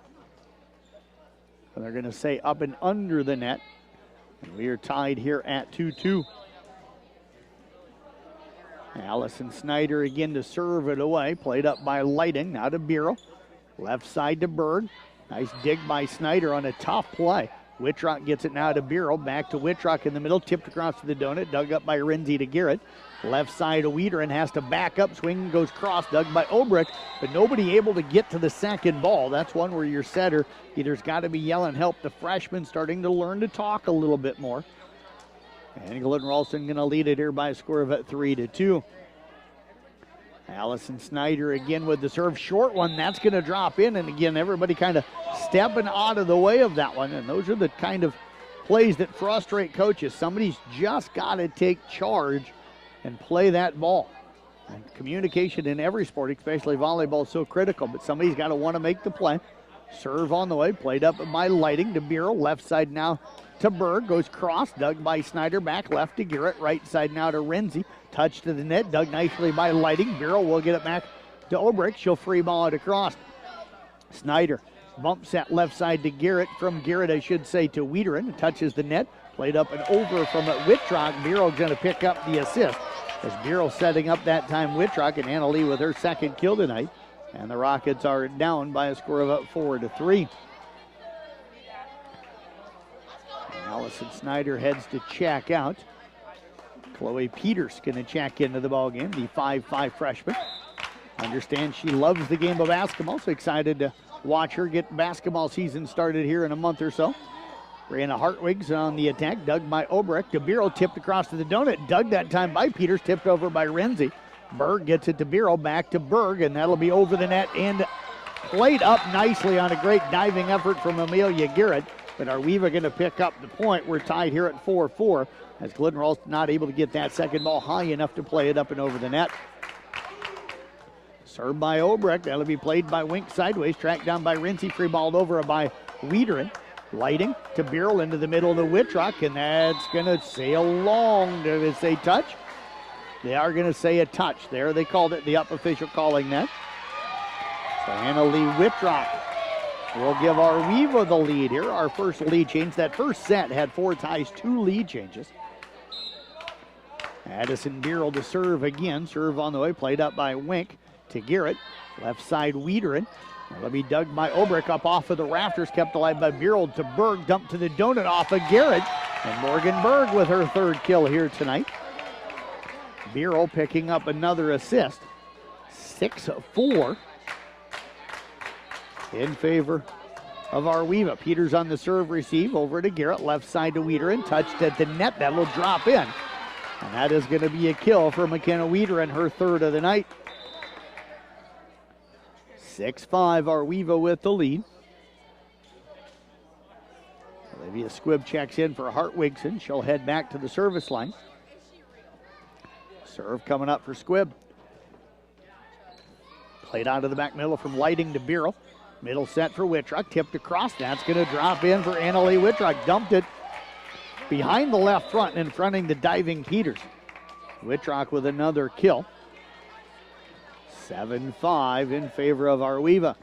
And they're going to say up and under the net. And we are tied here at 2-2. Allison Snyder again to serve it away. Played up by Lighting. Now to Bureau. Left side to Berg. Nice dig by Snyder on a tough play. Wittrock gets it now to Bureau. Back to Wittrock in the middle. Tipped across to the donut. Dug up by Renzi to Garrett. Left side of Wiedemann has to back up. Swing goes cross. Dug by Obrecht. But nobody able to get to the second ball. That's one where your setter either's got to be yelling help. The freshman starting to learn to talk a little bit more. And Glidden-Ralston going to lead it here by a score of 3-2. Allison Snyder again with the serve. Short one. That's going to drop in. And again, everybody kind of stepping out of the way of that one. And those are the kind of plays that frustrate coaches. Somebody's just got to take charge and play that ball. And communication in every sport, especially volleyball, is so critical. But somebody's got to want to make the play. Serve on the way. Played up by Lighting to Bureau. Left side now to Berg. Goes cross. Dug by Snyder. Back left to Garrett. Right side now to Renzi. Touch to the net. Dug nicely by Lighting. Bureau will get it back to Obrecht. She'll free ball it across. Snyder bumps that left side to Garrett. From Garrett, I should say, to Wiedemann. Touches the net. Played up and over from Wittrock. Bureau going to pick up the assist. As Bureau setting up that time Wittrock, and Anna Lee with her second kill tonight. And the Rockets are down by a score of 4-3. Allison Snyder heads to check out. Chloe Peters going to check into the ball game, the 5'5" freshman. Understand she loves the game of basketball, so excited to watch her get basketball season started here in a month or so. Brianna Hartwig's on the attack, dug by Obrecht. DeBiro tipped across to the donut, dug that time by Peters, tipped over by Renzi. Berg gets it to Bureau, back to Berg, and that'll be over the net and played up nicely on a great diving effort from Amelia Garrett. But Arweva going to pick up the point. We're tied here at 4-4 as Glidden-Ralston not able to get that second ball high enough to play it up and over the net. Served by Obrecht. That'll be played by Wink sideways. Tracked down by Rinsey. Free balled over by Wiederin. Lighting to Beryl into the middle of the Wittrock, and that's going to sail long. Did they say touch? They are going to say a touch there. They called it, the up official calling that. So Annalie Wittrock will give Arviva the lead here. Our first lead change. That first set had 4 ties, 2 lead changes. Addison Beryl to serve again. Serve on the way, played up by Wink to Garrett. Left side Wiederin. That'll be dug by Obrick up off of the rafters, kept alive by Beryl to Berg, dumped to the donut off of Garrett. And Morgan Berg with her 3rd kill here tonight. Beryl picking up another assist. 6-4 in favor of Arviva. Peters on the serve receive over to Garrett, left side to Wiederin, touched at the net. That'll drop in. And that is going to be a kill for McKenna Wiederin, her 3rd of the night. 6-5, Arviva with the lead. Olivia Squibb checks in for Hartwigson. She'll head back to the service line. Serve coming up for Squibb. Played out of the back middle from Lighting to Beryl. Middle set for Wittrock. Tipped across. That's going to drop in for Annalie Wittrock. Dumped it behind the left front and fronting the diving Peters. Wittrock with another kill. 7-5 in favor of Arviva.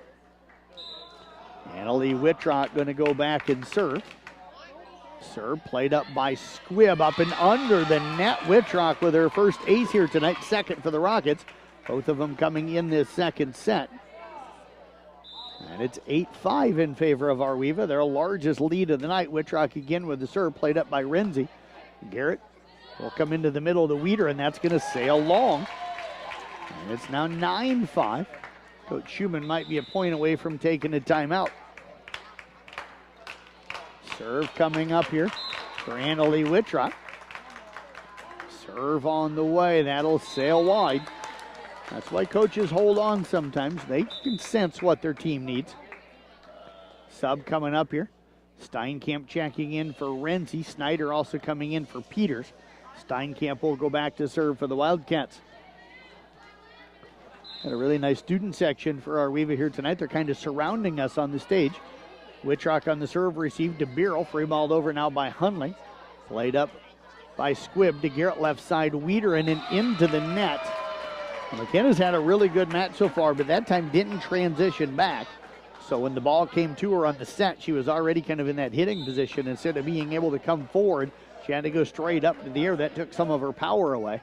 Annalie Wittrock going to go back and serve. Serve played up by Squibb, up and under the net. Wittrock with her first ace here tonight, 2nd for the Rockets. Both of them coming in this 2nd set. And it's 8-5 in favor of Arviva, their largest lead of the night. Wittrock again with the serve, played up by Rinsey. Garrett will come into the middle of the Weeder, and that's going to sail long. And it's now 9-5. Coach Schumann might be a point away from taking a timeout. Serve coming up here for Annalie Wittrock. Serve on the way. That'll sail wide. That's why coaches hold on sometimes. They can sense what their team needs. Sub coming up here. Steinkamp checking in for Renzi. Snyder also coming in for Peters. Steinkamp will go back to serve for the Wildcats. Got a really nice student section for Arviva here tonight. They're kind of surrounding us on the stage. Wittrock on the serve, received to Beryl. Free balled over now by Hunley. Played up by Squibb to Garrett, left side Wiederin and into the net. McKenna's had a really good match so far, but that time didn't transition back. So when the ball came to her on the set, she was already kind of in that hitting position. Instead of being able to come forward, she had to go straight up to the air. That took some of her power away.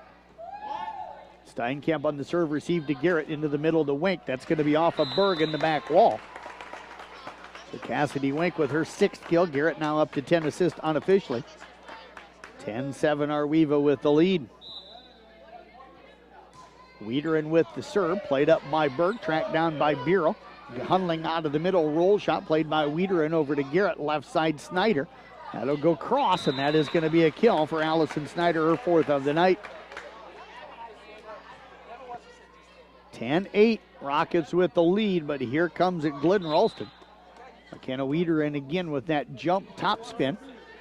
Steinkamp on the serve, received to Garrett into the middle of the Wink. That's going to be off of Berg in the back wall. So Cassidy Wink with her 6th kill. Garrett now up to 10 assists unofficially. 10-7 Arviva with the lead. Wiederin with the serve, played up by Berg, tracked down by Beryl. Hunling out of the middle, roll shot played by Wiederin over to Garrett, left side Snyder. That'll go cross, and that is going to be a kill for Allison Snyder, her 4th of the night. 10-8, Rockets with the lead, but here comes it Glidden-Ralston. McKenna Wiederin again with that jump top spin.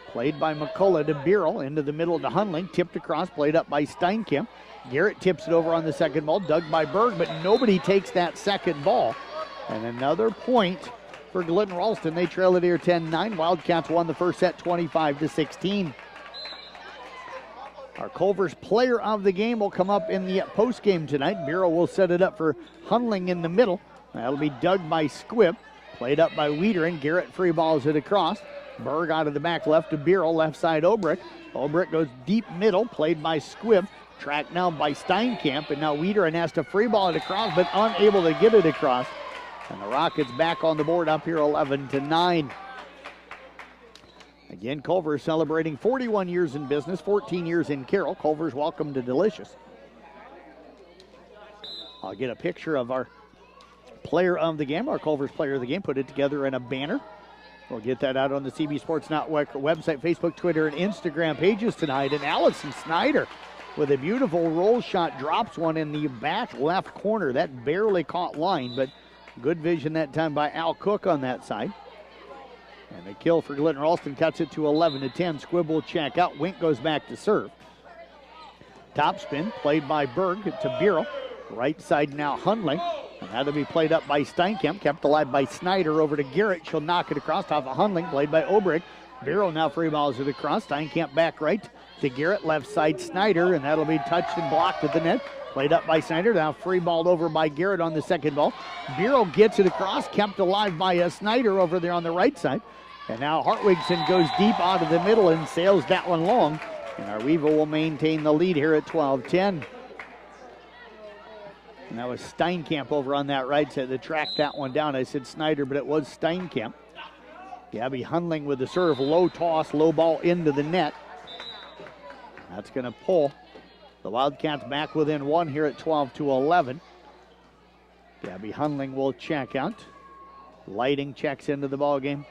Played by McCullough to Beryl, into the middle to Hunling, tipped across, played up by Steinkamp. Garrett tips it over on the second ball, dug by Berg, but nobody takes that second ball. And another point for Glidden-Ralston. They trail it here 10-9. Wildcats won the first set 25-16. Our Culver's player of the game will come up in the post game tonight. Beryl will set it up for Hunling in the middle. That'll be dug by Squibb. Played up by Wiederin. Garrett free balls it across. Berg out of the back left to Beryl, left side Obrick. Obrick goes deep middle, played by Squibb. Tracked now by Steinkamp, and now Wiederin has to free ball it across, but unable to get it across. And the Rockets back on the board up here 11-9. Again, Culver celebrating 41 years in business, 14 years in Carroll. Culver's welcome to Delicious. I'll get a picture of our player of the game, our Culver's player of the game, put it together in a banner. We'll get that out on the CB Sports Network website, Facebook, Twitter, and Instagram pages tonight. And Allison Snyder with a beautiful roll shot, drops one in the back left corner. That barely caught line, but good vision that time by Al Cook on that side. And the kill for Glidden-Ralston cuts it to 11-10. Squibb will check out. Wink goes back to serve. Top spin played by Berg to Beryl. Right side now, Hundling. And that'll be played up by Steinkamp, kept alive by Snyder over to Garrett. She'll knock it across off of Hundling, played by Obrick. Bureau now free balls it across. Steinkamp back right to Garrett, left side Snyder, and that'll be touched and blocked at the net. Played up by Snyder, now free balled over by Garrett on the second ball. Bureau gets it across, kept alive by Snyder over there on the right side. And now Hartwigson goes deep out of the middle and sails that one long. And Arweva will maintain the lead here at 12-10. And that was Steinkamp over on that right side that tracked that one down. I said Snyder, but it was Steinkamp. Gabby Hundling with the serve, low toss, low ball into the net. That's going to pull the Wildcats back within one here at 12-11. Gabby Hundling will check out. Lighting checks into the ball game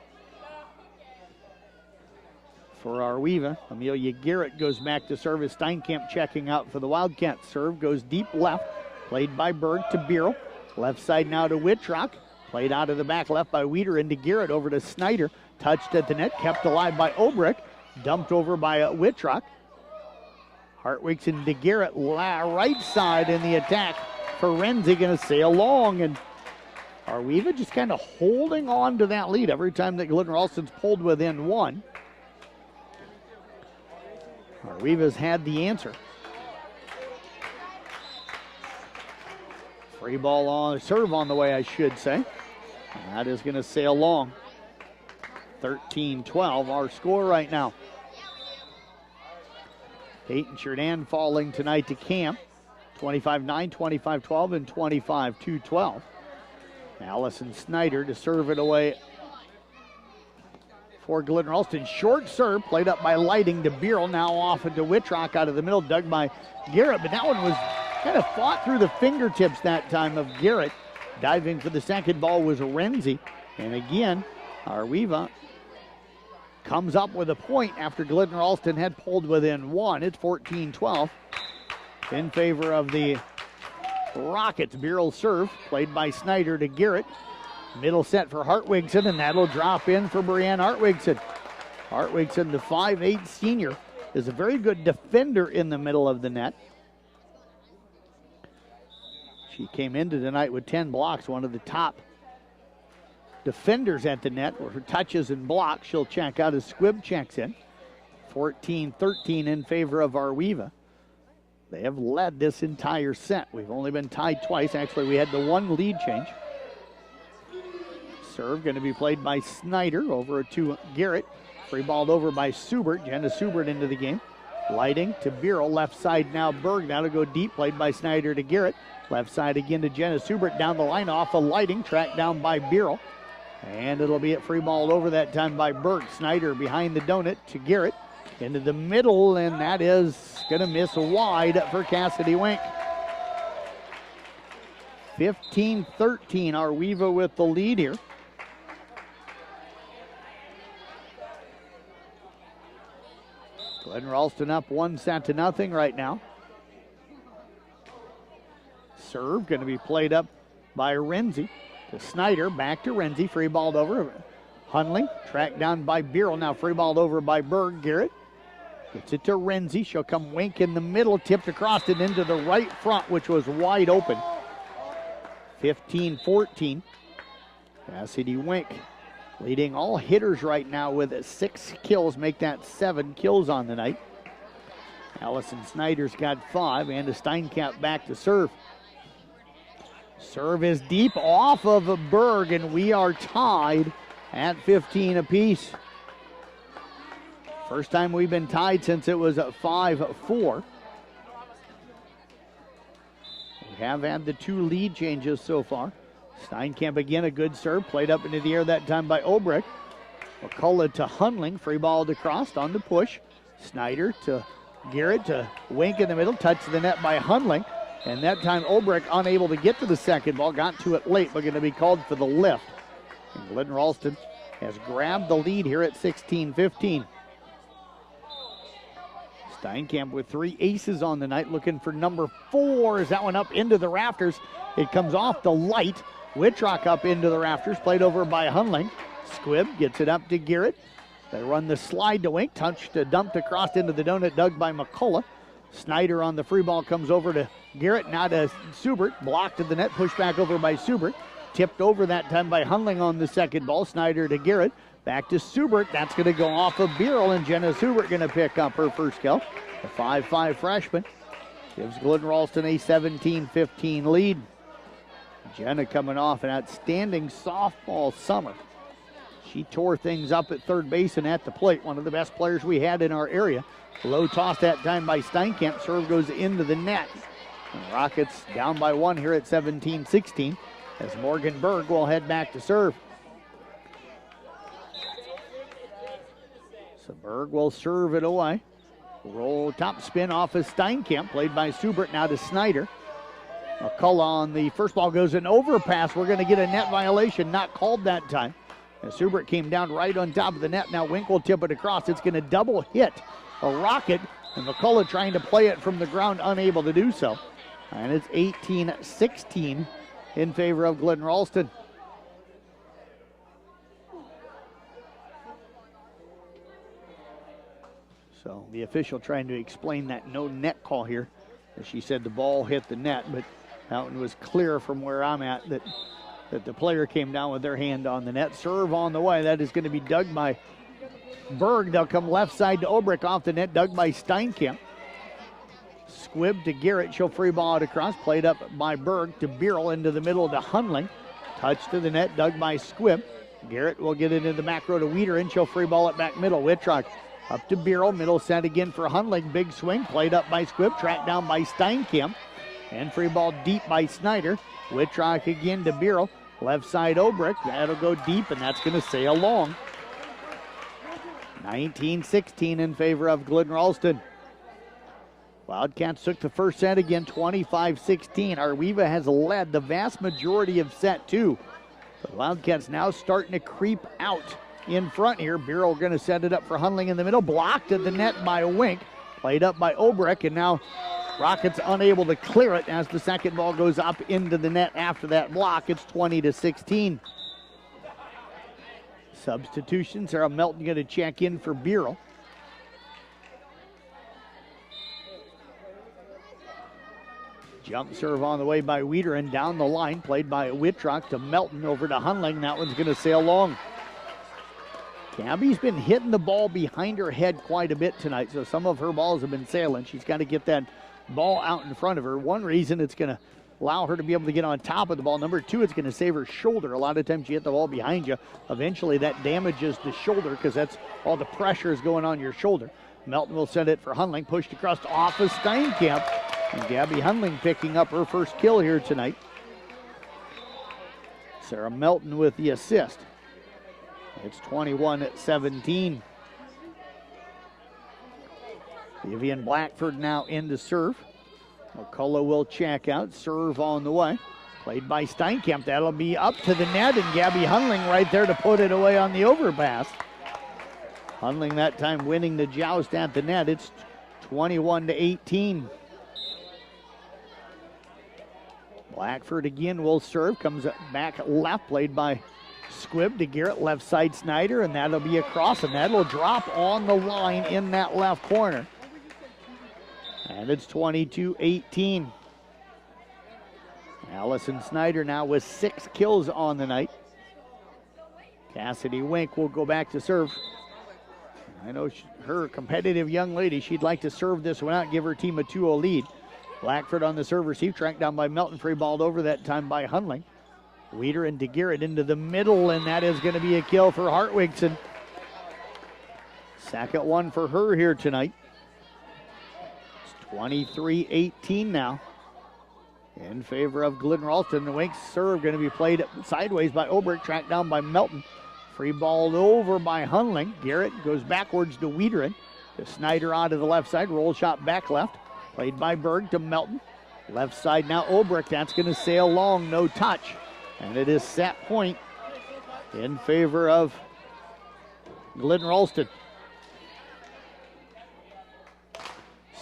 for Arweva. Amelia Garrett goes back to service. Steinkamp checking out for the Wildcats. Serve goes deep left. Played by Berg to Bureau. Left side now to Wittrock. Played out of the back left by Weeder into Garrett over to Snyder. Touched at the net, kept alive by Obrick. Dumped over by Wittrock. Hartwig's into Garrett, right side in the attack for Renzi, going to sail long. And Arweva just kind of holding on to that lead every time that Glidden-Ralston's pulled within one. Arweva's had the answer. Free ball on, serve on the way, I should say. And that is going to sail long. 13-12, our score right now. Peyton Cherdan falling tonight to Camp. 25-9, 25-12, and 25-12. Allison Snyder to serve it away for Glidden-Ralston. Short serve, played up by Lighting to Bureau. Now off into Wittrock out of the middle, dug by Garrett. But that one was kind of fought through the fingertips that time of Garrett. Diving for the second ball was Renzi. And again, Arweva comes up with a point after Glidden-Ralston had pulled within one. It's 14-12 in favor of the Rockets. Bureau serve, played by Snyder to Garrett. Middle set for Hartwigson, and that'll drop in for Brianne Hartwigson. Hartwigson, the 5'8 senior, is a very good defender in the middle of the net. She came into tonight with 10 blocks, one of the top defenders at the net. With her touches and blocks, she'll check out as Squibb checks in. 14-13 in favor of Arweva. They have led this entire set. We've only been tied twice. Actually, we had the one lead change. Serve going to be played by Snyder over to Garrett. Free balled over by Subert. Jenna Subert into the game. Lighting to Bureau. Left side now Berg. Now to go deep. Played by Snyder to Garrett. Left side again to Jenna Subert. Down the line off of Lighting. Tracked down by Bureau. And it'll be a free ball over that time by Berg. Snyder behind the donut to Garrett. Into the middle, and that is going to miss wide for Cassidy Wink. 15-13, Arweva with the lead here. Glidden-Ralston up 1-0 right now. Serve going to be played up by Renzi to Snyder, back to Renzi, free balled over. Hundley, tracked down by Bureau, now free balled over by Berg. Garrett gets it to Renzi. She'll come Wink in the middle, tipped across it into the right front, which was wide open. 15-14. Cassidy Wink leading all hitters right now with 6 kills, make that 7 kills on the night. Allison Snyder's got 5, and Steinkamp back to serve. Serve is deep off of Berg, and we are tied at 15 apiece. First time we've been tied since it was 5-4. We have had the 2 lead changes so far. Steinkamp again, a good serve, played up into the air that time by Obrick. McCullough to Hundling, free balled across on the push. Snyder to Garrett to Wink in the middle, touched the net by Hundling. And that time Obrick unable to get to the second ball, got to it late, but going to be called for the lift. And Glidden-Ralston has grabbed the lead here at 16-15. Steinkamp with 3 aces on the night, looking for number 4. Is that one up into the rafters? It comes off the light. Wittrock up into the rafters, played over by Hundling. Squibb gets it up to Garrett. They run the slide to Wink, touched, dumped across into the donut, dug by McCullough. Snyder on the free ball comes over to Garrett, now to Subert. Blocked at the net, pushed back over by Subert. Tipped over that time by Hunling on the second ball. Snyder to Garrett. Back to Subert. That's going to go off of Beerl, and Jenna Subert going to pick up her first kill. The 5'5 freshman gives Glidden-Ralston a 17-15 lead. Jenna coming off an outstanding softball summer. She tore things up at third base and at the plate. One of the best players we had in our area. Low toss that time by Steinkamp. Serve goes into the net. And Rockets down by one here at 17-16 as Morgan Berg will head back to serve. So Berg will serve it away. Roll top spin off of Steinkamp, played by Subert, now to Snyder. McCullough on the first ball goes an overpass. We're going to get a net violation, not called that time. As Subert came down right on top of the net. Now Wink will tip it across. It's going to double hit a Rocket, and McCullough trying to play it from the ground, unable to do so. And it's 18-16 in favor of Glidden-Ralston. So the official trying to explain that no net call here. As she said the ball hit the net, but that one was clear from where I'm at that the player came down with their hand on the net. Serve on the way. That is going to be dug by Berg. They'll come left side to Obrick off the net, dug by Steinkamp. Squibb to Garrett. She'll free ball it across. Played up by Berg to Beerl into the middle to Hunling. Touch to the net, dug by Squibb. Garrett will get it into the back row to Weeder, and she'll free ball it back middle. Wittrock up to Beerl. Middle set again for Hunling. Big swing. Played up by Squibb. Tracked down by Steinkamp. And free ball deep by Snyder. Wittrock again to Beerl. Left side Obrick. That'll go deep, and that's going to sail long. 19-16 in favor of Glidden-Ralston. Wildcats took the first set again, 25-16. Arweva has led the vast majority of set two. The Wildcats now starting to creep out in front here. Beerl going to set it up for Hunling in the middle. Blocked at the net by Wink. Played up by Obrick, and now Rockets unable to clear it as the second ball goes up into the net after that block. It's 20-16. Substitutions. Sarah Melton going to check in for Beerl. Jump serve on the way by Weeder, and down the line, played by Wittrock to Melton, over to Hunling. That one's going to sail long. Gabby's been hitting the ball behind her head quite a bit tonight, so some of her balls have been sailing. She's got to get that ball out in front of her. One reason, it's going to allow her to be able to get on top of the ball. Number two, it's going to save her shoulder. A lot of times you hit the ball behind you. Eventually that damages the shoulder because that's all the pressure is going on your shoulder. Melton will send it for Hunling. Pushed across to off of Steinkamp. And Gabby Hunling picking up her first kill here tonight. Sarah Melton with the assist. It's 21-17. Vivian Blackford now in to serve. McCullough will check out. Serve on the way. Played by Steinkamp. That'll be up to the net, and Gabby Hunling right there to put it away on the overpass. Hunling that time winning the joust at the net. It's 21-18. Blackford again will serve. Comes back left. Played by Squibb to Garrett. Left side Snyder, and that'll be across, and that'll drop on the line in that left corner. And it's 22-18. Allison Snyder now with 6 kills on the night. Cassidy Wink will go back to serve. I know her competitive young lady, she'd like to serve this one out, give her team a 2-0 lead. Blackford on the serve receive, tracked down by Melton, free balled over that time by Hunling. Weeder and DeGarrett into the middle, and that is going to be a kill for Hartwigson. Second one for her here tonight. It's 23-18 now in favor of Glidden-Ralston. The Wink's serve going to be played sideways by Obrick, tracked down by Melton. Free balled over by Hunling. Garrett goes backwards to Wiederin. To Snyder out of the left side, roll shot back left. Played by Berg to Melton. Left side now Obrick. That's going to sail long, no touch. And it is set point in favor of Glidden-Ralston.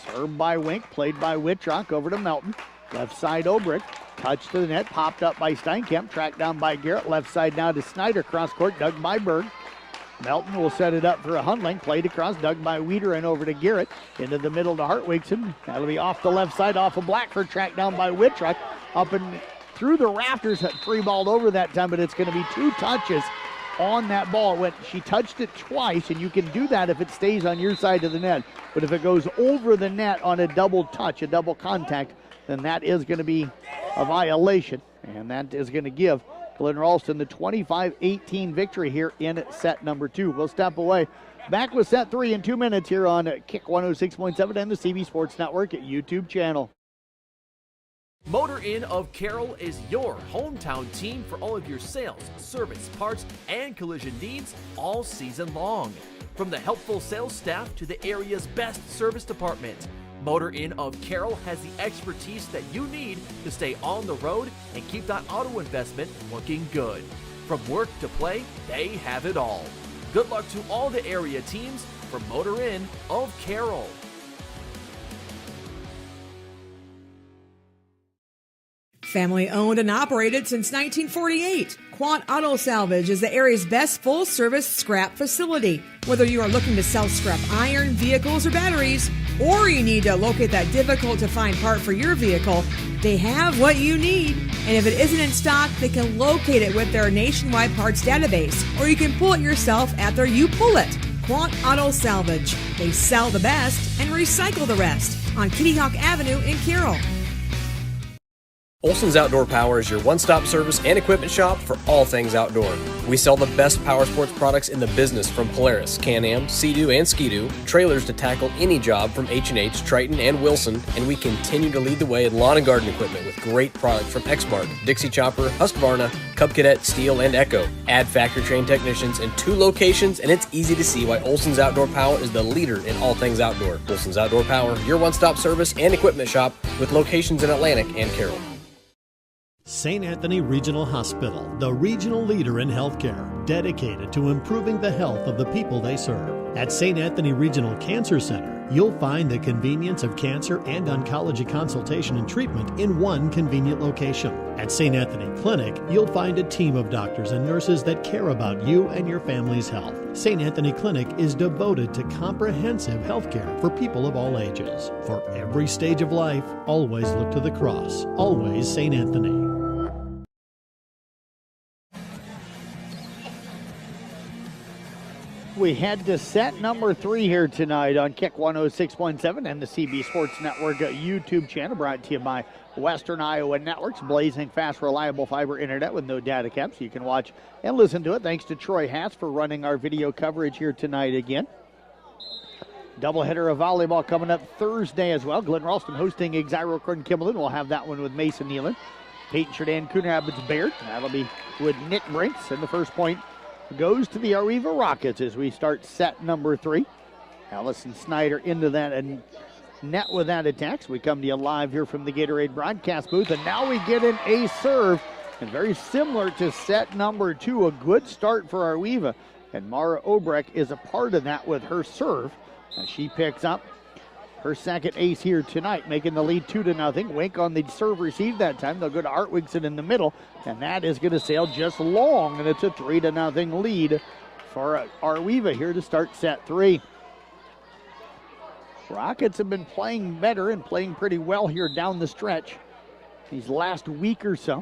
Served by Wink, played by Wittrock, over to Melton. Left side Obrick. Touch to the net, popped up by Steinkamp, tracked down by Garrett. Left side now to Snyder, cross court, dug by Berg. Melton will set it up for a Hundling. Played across, dug by Weeder and over to Garrett. Into the middle to Hartwigson. That'll be off the left side, off of Blackford. Tracked down by Whitrock. Up and through the rafters, free balled over that time, but it's going to be 2 touches on that ball. She touched it twice, and you can do that if it stays on your side of the net. But if it goes over the net on a double touch, a double contact, then that is going to be a violation. And that is going to give Glidden-Ralston the 25-18 victory here in set number 2. We'll step away. Back with set 3 in 2 minutes here on Kick 106.7 and the CB Sports Network at YouTube channel. Motor Inn of Carroll is your hometown team for all of your sales, service, parts, and collision needs all season long. From the helpful sales staff to the area's best service department, Motor Inn of Carroll has the expertise that you need to stay on the road and keep that auto investment looking good. From work to play, they have it all. Good luck to all the area teams from Motor Inn of Carroll. Family owned and operated since 1948, Quant Auto Salvage is the area's best full-service scrap facility. Whether you are looking to sell scrap iron, vehicles, or batteries, or you need to locate that difficult-to-find part for your vehicle, they have what you need. And if it isn't in stock, they can locate it with their nationwide parts database, or you can pull it yourself at their You Pull It. Quant Auto Salvage. They sell the best and recycle the rest on Kitty Hawk Avenue in Carroll. Olson's Outdoor Power is your one-stop service and equipment shop for all things outdoor. We sell the best power sports products in the business from Polaris, Can-Am, Sea-Doo, and Ski-Doo, trailers to tackle any job from H&H, Triton, and Wilson, and we continue to lead the way in lawn and garden equipment with great products from Exmark, Dixie Chopper, Husqvarna, Cub Cadet, Steel, and Echo. Add factory-trained technicians in 2 locations, and it's easy to see why Olson's Outdoor Power is the leader in all things outdoor. Olson's Outdoor Power, your one-stop service and equipment shop with locations in Atlantic and Carroll. St. Anthony Regional Hospital, the regional leader in healthcare, dedicated to improving the health of the people they serve. At St. Anthony Regional Cancer Center, you'll find the convenience of cancer and oncology consultation and treatment in one convenient location. At St. Anthony Clinic, you'll find a team of doctors and nurses that care about you and your family's health. St. Anthony Clinic is devoted to comprehensive healthcare for people of all ages. For every stage of life, always look to the cross. Always St. Anthony. We head to set number 3 here tonight on Kick 106.7 and the CB Sports Network YouTube channel, brought to you by Western Iowa Networks, blazing fast, reliable fiber internet with no data caps. You can watch and listen to it. Thanks to Troy Haas for running our video coverage here tonight again. Doubleheader of volleyball coming up Thursday as well. Glidden-Ralston hosting Exiro Kimberlin. We'll have that one with Mason Nealon. Peyton Sheridan, Coon Rapids Baird. That'll be with Nick Brinks, and the first point goes to the Areva Rockets as we start set number 3. Allison Snyder into that and net with that attack. So we come to you live here from the Gatorade broadcast booth, and now we get an ace serve, and very similar to set number 2, a good start for Areva, and Mara Obrecht is a part of that with her serve as she picks up her second ace here tonight, making the lead 2-0. Wink on the serve receive that time. They'll go to Artwigson in the middle, and that is going to sail just long, and it's a 3-0 lead for Areva here to start set 3. Rockets have been playing better and playing pretty well here down the stretch these last week or so.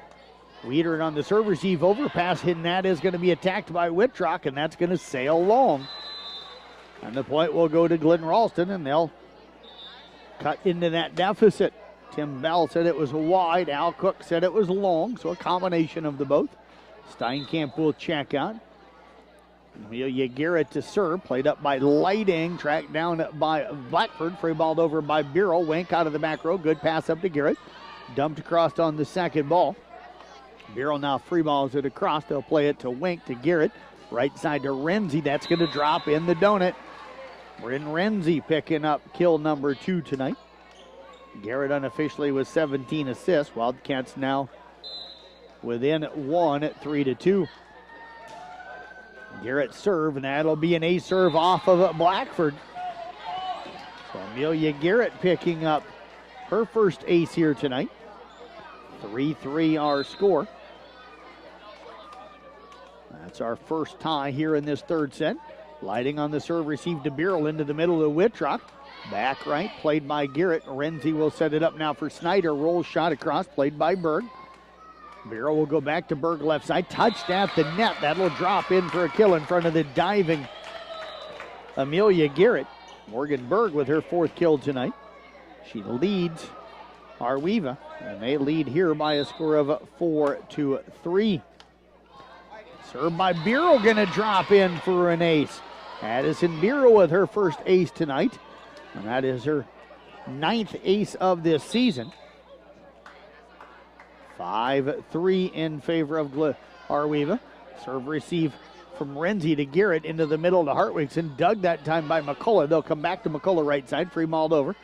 Weeder on the serve receive overpass, hitting that is going to be attacked by Whitrock, and that's going to sail long. And the point will go to Glidden-Ralston, and they'll cut into that deficit. Tim Bell said it was wide. Al Cook said it was long, so a combination of the both. Steinkamp will check out. Amelia Garrett to serve, played up by Lighting, tracked down by Blackford, free balled over by Bureau. Wink out of the back row, good pass up to Garrett. Dumped across on the second ball. Bureau now free balls it across. They'll play it to Wink to Garrett. Right side to Renzi, that's going to drop in the donut. Bryn Renzi picking up kill number 2 tonight. Garrett unofficially with 17 assists. Wildcats now within 1 at 3-2. Garrett serve, and that'll be an ace serve off of Blackford. So Amelia Garrett picking up her first ace here tonight. 3-3 our score. That's our first tie here in this third set. Lighting on the serve, received to Birrell into the middle of Wittrock. Back right, played by Garrett. Renzi will set it up now for Snyder. Roll shot across, played by Berg. Birrell will go back to Berg left side. Touched at the net. That'll drop in for a kill in front of the diving Amelia Garrett. Morgan Berg with her 4th kill tonight. She leads Arweva, and they lead here by a score of 4-3. Served by Birrell, gonna drop in for an ace. Addison Birrell with her first ace tonight, and that is her 9th ace of this season. 5-3 in favor of Arweva. Serve receive from Renzi to Garrett into the middle to Hartwigson. Dug that time by McCullough. They'll come back to McCullough right side. Free mauled over.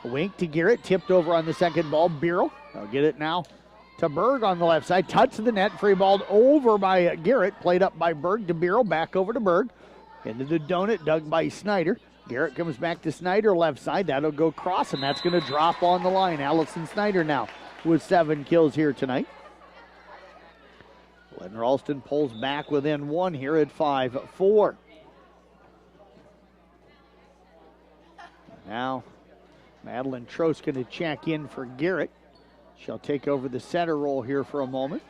Wink to Garrett. Tipped over on the second ball. Birrell. They'll get it now to Berg on the left side. Touch to the net. Free balled over by Garrett. Played up by Berg to Birrell. Back over to Berg. Into the donut. Dug by Snyder. Garrett comes back to Snyder left side. That'll go cross, and that's going to drop on the line. Allison Snyder now with 7 kills here tonight. Glidden-Ralston pulls back within 1 here at 5-4. Now, Madeline Trost going to check in for Garrett. She'll take over the center role here for a moment.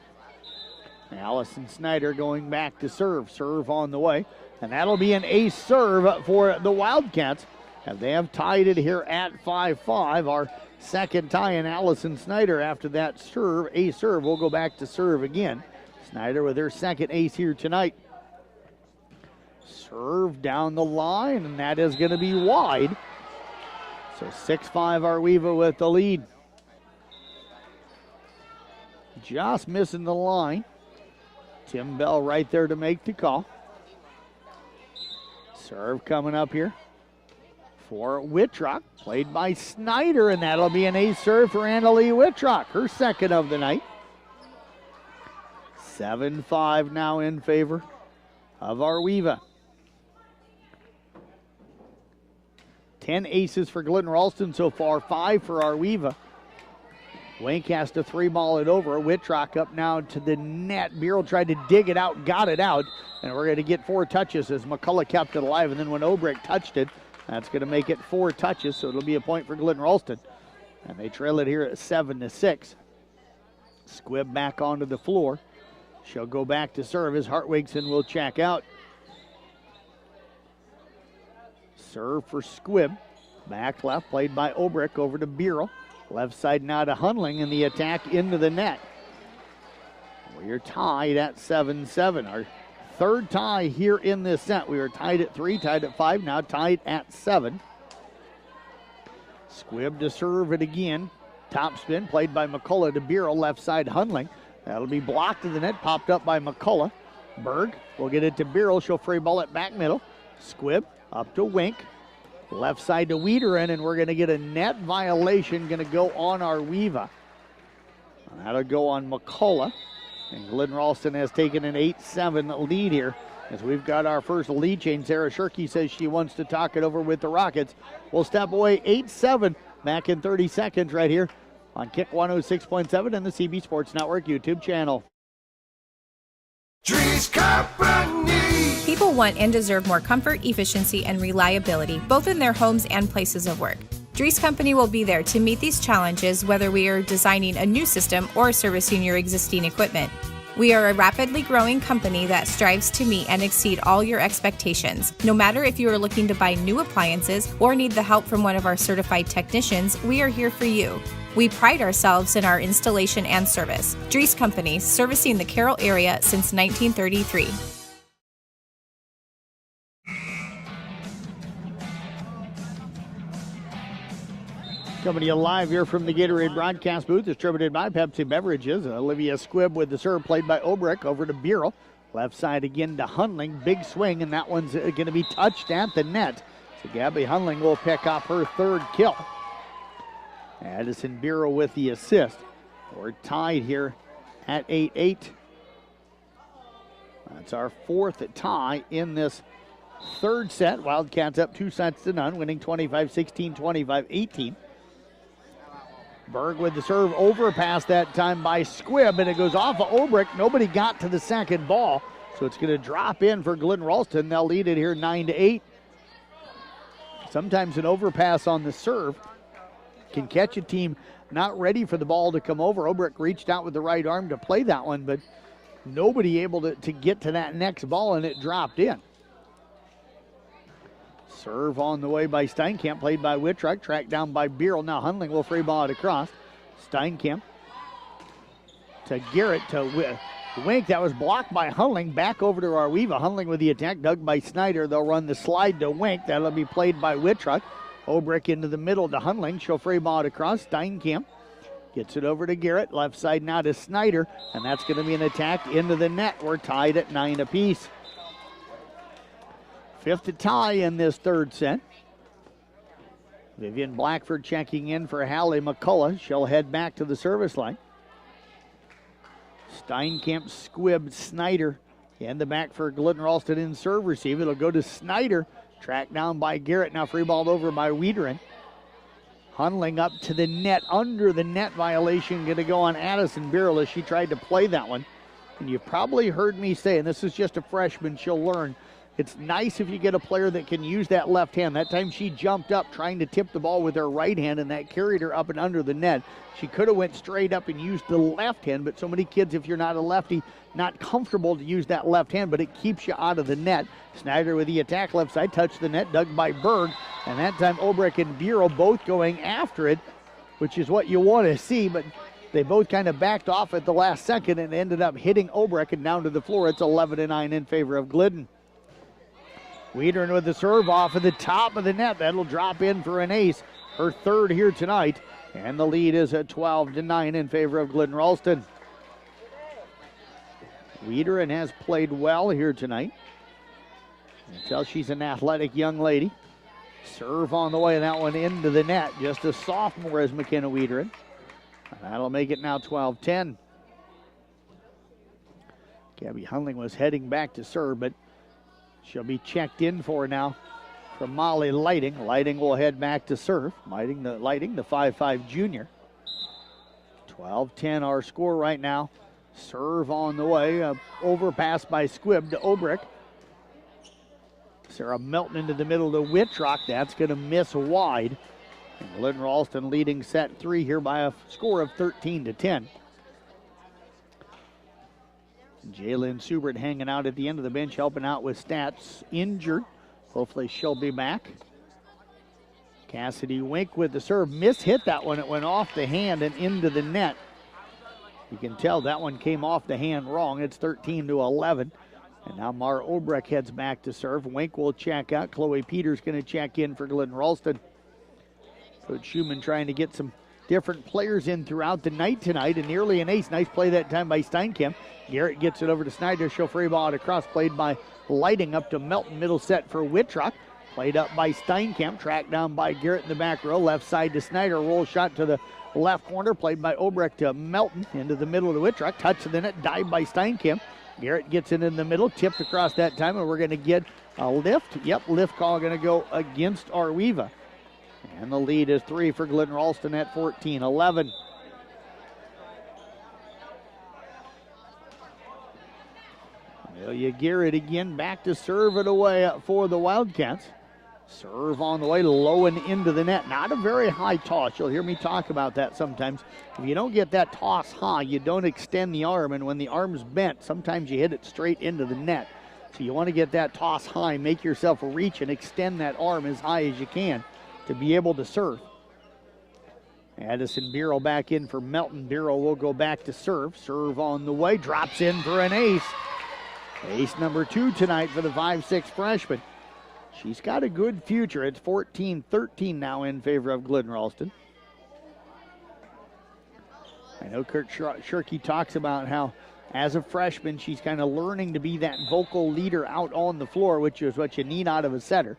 Allison Snyder going back to serve. Serve on the way. And that'll be an ace serve for the Wildcats. And they have tied it here at 5-5. Our second tie in Allison Snyder after that serve. Ace serve. We'll go back to serve again. Snyder with her 2nd ace here tonight. Serve down the line, and that is going to be wide. So 6-5 Arweva with the lead. Just missing the line. Tim Bell right there to make the call. Serve coming up here for Wittrock. Played by Snyder, and that'll be an ace serve for Annalee Wittrock. Her 2nd of the night. 7-5 now in favor of Arweva. 10 aces for Glidden-Ralston so far, 5 for Arweva. Wink has to 3-ball it over. Wittrock up now to the net. Birrell tried to dig it out, got it out, and we're going to get 4 touches as McCullough kept it alive, and then when Obrick touched it, that's going to make it 4 touches, so it'll be a point for Glidden-Ralston. And they trail it here at 7-6. Squibb back onto the floor. She'll go back to serve as Hartwigson will check out. Serve for Squibb. Back left, played by Obrick over to Birrell. Left side now to Hunling, and the attack into the net. We're tied at 7-7. Our 3rd tie here in this set. We were tied at 3, tied at 5, now tied at 7. Squibb to serve it again. Top spin, played by McCullough to Birrell. Left side, Hunling. That'll be blocked to the net, popped up by McCullough. Berg will get it to Birrell. She'll free ball it back middle. Squibb up to Wink. Left side to Wiederin, and we're going to get a net violation going to go on Arweva. That'll go on McCullough. And Glidden-Ralston has taken an 8-7 lead here as we've got our first lead change. Sarah Shirkey says she wants to talk it over with the Rockets. We'll step away 8-7 back in 30 seconds right here on Kick 106.7 and the CB Sports Network YouTube channel. People want and deserve more comfort, efficiency, and reliability, both in their homes and places of work. Dries Company will be there to meet these challenges, whether we are designing a new system or servicing your existing equipment. We are a rapidly growing company that strives to meet and exceed all your expectations. No matter if you are looking to buy new appliances or need the help from one of our certified technicians, we are here for you. We pride ourselves in our installation and service. Dries Company, servicing the Carroll area since 1933. Coming to you live here from the Gatorade broadcast booth, distributed by Pepsi Beverages. Olivia Squibb with the serve, played by Obrick over to Birrell. Left side again to Hunling. Big swing, and that one's going to be touched at the net. So Gabby Hunling will pick up her 3rd kill. Addison Birrell with the assist. We're tied here at 8-8. That's our 4th tie in this 3rd set. Wildcats up 2-0, winning 25-16, 25-18. Berg with the serve, overpass that time by Squibb, and it goes off of Obrick. Nobody got to the second ball, So it's going to drop in for Glidden-Ralston. They'll lead it here 9-8. Sometimes an overpass on the serve can catch a team not ready for the ball to come over. Obrick reached out with the right arm to play that one, but nobody able to get to that next ball, and it dropped in. Serve on the way by Steinkamp, played by Wittrock, tracked down by Beerl. Now Hunling will free ball it across. Steinkamp to Garrett to Wink. That was blocked by Hunling. Back over to Arweva. Hunling with the attack, dug by Snyder. They'll run the slide to Wink. That'll be played by Wittrock. Obrick into the middle to Hunling. She'll free ball it across. Steinkamp gets it over to Garrett. Left side now to Snyder. And that's going to be an attack into the net. We're tied at 9 apiece. Fifth tie in this third set. Vivian Blackford checking in for Hallie McCullough. She'll head back to the service line. Steinkamp squibbed Snyder in the back for Glidden-Ralston in serve receive. It'll go to Snyder. Tracked down by Garrett. Now free balled over by Wiederin. Hunling up to the net. Under the net violation. Going to go on Addison Beerl as she tried to play that one. And you've probably heard me say, and this is just a freshman, she'll learn, it's nice if you get a player that can use that left hand. That time she jumped up trying to tip the ball with her right hand, and that carried her up and under the net. She could have went straight up and used the left hand, but so many kids, if you're not a lefty, not comfortable to use that left hand, but it keeps you out of the net. Snyder with the attack left side, touched the net, dug by Berg, and that time Obrick and Bureau both going after it, which is what you want to see, but they both kind of backed off at the last second and ended up hitting Obrick and down to the floor. It's 11-9 in favor of Glidden. Wiederin with the serve off of the top of the net. That'll drop in for an ace. Her third here tonight. And the lead is at 12-9 in favor of Glidden-Ralston. Wiederin has played well here tonight. You can tell she's an athletic young lady. Serve on the way, that one into the net. Just a sophomore as McKenna Wiederin. And that'll make it now 12-10. Gabby Hunling was heading back to serve, but she'll be checked in for now from Molly Lighting. Lighting will head back to serve. Lighting, the 5'5" junior. 12-10 our score right now. Serve on the way. Overpass by Squibb to Obrick. Sarah Melton into the middle to Wittrock. That's going to miss wide. And Glidden-Ralston leading set 3 here by a score of 13-10. Jalen Subert hanging out at the end of the bench, helping out with stats. Injured. Hopefully she'll be back. Cassidy Wink with the serve. Hit that one. It went off the hand and into the net. You can tell that one came off the hand wrong. It's 13-11. And now Mara Obrecht heads back to serve. Wink will check out. Chloe Peters going to check in for Glidden-Ralston. Coach Schumann trying to get some different players in throughout the night tonight, and nearly an ace. Nice play that time by Steinkamp. Garrett gets it over to Snyder. She'll free ball it across, played by Lighting up to Melton. Middle set for Wittrock. Played up by Steinkamp, tracked down by Garrett in the back row. Left side to Snyder. Roll shot to the left corner, played by Obrecht to Melton. Into the middle to Wittrock. Touch to the net, dive by Steinkamp. Garrett gets it in the middle, tipped across that time, and we're going to get a lift. Yep, lift call going to go against Arweva. And the lead is 3 for Glidden-Ralston at 14-11. Amelia Garrett again back to serve it away for the Wildcats. Serve on the way, low and into the net. Not a very high toss. You'll hear me talk about that sometimes. If you don't get that toss high, you don't extend the arm, and when the arm's bent, sometimes you hit it straight into the net. So you want to get that toss high, make yourself reach and extend that arm as high as you can to be able to serve. Addison Bureau back in for Melton. Bureau will go back to serve. Serve on the way, drops in for an ace. Ace number 2 tonight for the 5'6" freshman. She's got a good future. It's 14-13 now in favor of Glidden-Ralston. I know Kurt Shirky talks about how as a freshman she's kind of learning to be that vocal leader out on the floor, which is what you need out of a setter.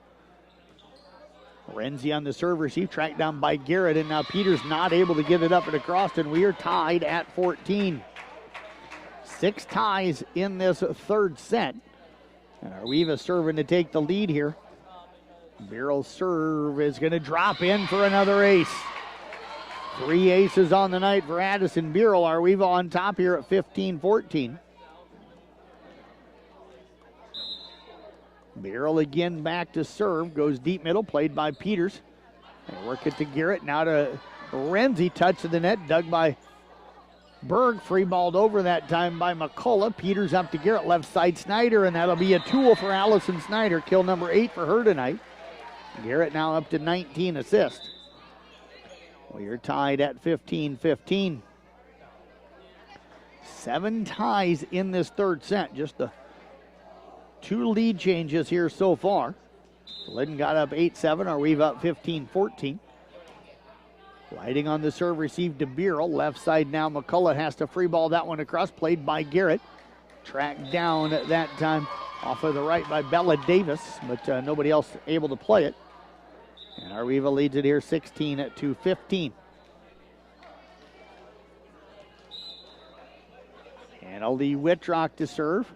Renzi on the serve receive, tracked down by Garrett, and now Peters not able to get it up and across, and we are tied at 14. 6 ties in this third set. And Arweva serving to take the lead here. Barrel's serve is going to drop in for another ace. 3 aces on the night for Addison Bureau. Arweva on top here at 15-14. Beryl again back to serve. Goes deep middle, played by Peters. They work it to Garrett. Now to Renzi. Touch of the net, dug by Berg. Free balled over that time by McCullough. Peters up to Garrett. Left side Snyder, and that'll be a tool for Allison Snyder. Kill number 8 for her tonight. Garrett now up to 19 assists. We are tied at 15-15. 7 ties in this third set. Just the 2 lead changes here so far. Glidden got up 8-7. Arweave up 15-14. Riding on the serve, received to Beryl. Left side now, McCullough has to free ball that one across. Played by Garrett. Tracked down that time off of the right by Bella Davis, but nobody else able to play it. And Arweave leads it here 16-15. And Ali Whitrock to serve.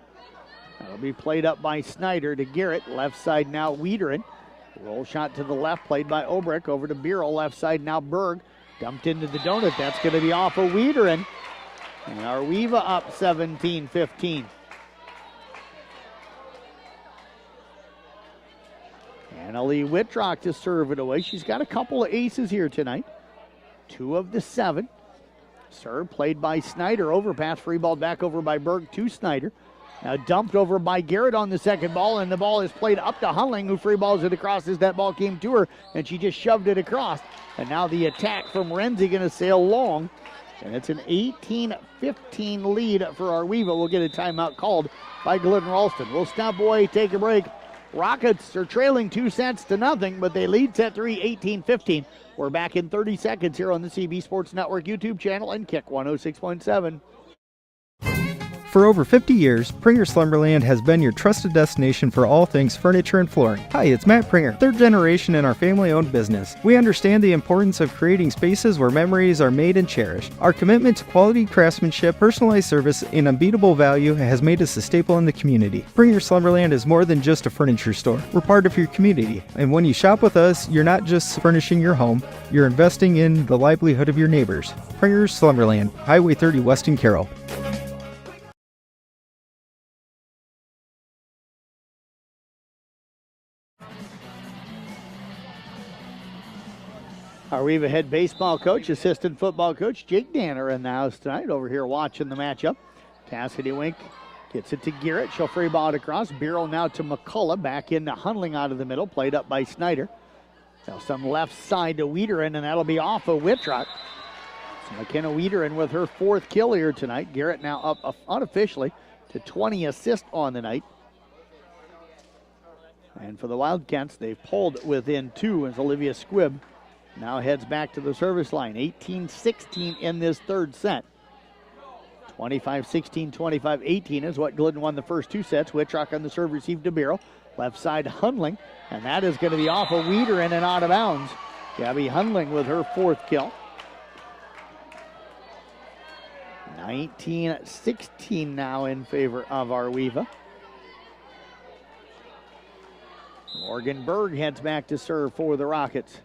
That'll be played up by Snyder to Garrett. Left side now, Wiederin. Roll shot to the left, played by Obrick. Over to Beryl. Left side now, Berg. Dumped into the donut. That's going to be off of Wiederin. And Arweave up 17-15. And Ali Whitrock to serve it away. She's got a couple of aces here tonight. 2 of the 7. Serve played by Snyder. Overpass, free ball back over by Berg to Snyder. Now dumped over by Garrett on the second ball, and the ball is played up to Hunling, who free balls it across as that ball came to her, and she just shoved it across. And now the attack from Renzi going to sail long, and it's an 18-15 lead for Arweave. We'll get a timeout called by Glidden-Ralston. We'll stop away, take a break. Rockets are trailing 2-0, but they lead set 3, 18-15. We're back in 30 seconds here on the CB Sports Network YouTube channel and Kick 106.7. For over 50 years, Pringer Slumberland has been your trusted destination for all things furniture and flooring. Hi, it's Matt Pringer, 3rd generation in our family-owned business. We understand the importance of creating spaces where memories are made and cherished. Our commitment to quality craftsmanship, personalized service, and unbeatable value has made us a staple in the community. Pringer Slumberland is more than just a furniture store. We're part of your community, and when you shop with us, you're not just furnishing your home, you're investing in the livelihood of your neighbors. Pringer Slumberland, Highway 30 West in Carroll. Arweave head baseball coach, assistant football coach Jake Danner in the house tonight, over here watching the matchup. Cassidy Wink gets it to Garrett. She'll free ball it across. Beryl now to McCullough. Back into Hunling out of the middle. Played up by Snyder. Now some left side to Wiederin, and that'll be off of Whitrock. So McKenna Wiederin with her 4th kill here tonight. Garrett now up unofficially to 20 assists on the night. And for the Wildcats, they've pulled within 2 as Olivia Squibb now heads back to the service line. 18-16 in this third set. 25-16, 25-18 is what Glidden won the first 2 sets. Whitrock on the serve, received to Beryl. Left side Hunling, and that is going to be off of Wiederin and out of bounds. Gabby Hunling with her 4th kill. 19-16 now in favor of Arweave. Morgan Berg heads back to serve for the Rockets.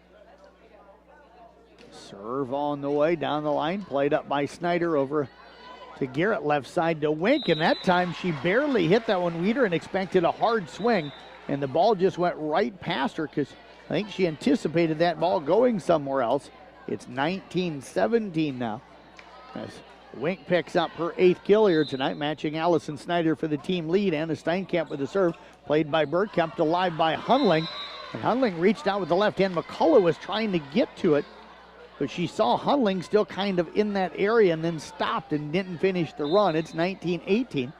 Serve on the way down the line, played up by Snyder over to Garrett. Left side to Wink, and that time she barely hit that one. Wiederin expected a hard swing, and the ball just went right past her because I think she anticipated that ball going somewhere else. It's 19-17 now as Wink picks up her 8th kill here tonight, matching Allison Snyder for the team lead. Anna Steinkamp with the serve, played by Berg, kept alive by Hunling. And Hunling reached out with the left hand. McCullough was trying to get to it, but she saw Hunling still kind of in that area and then stopped and didn't finish the run. It's 19-18.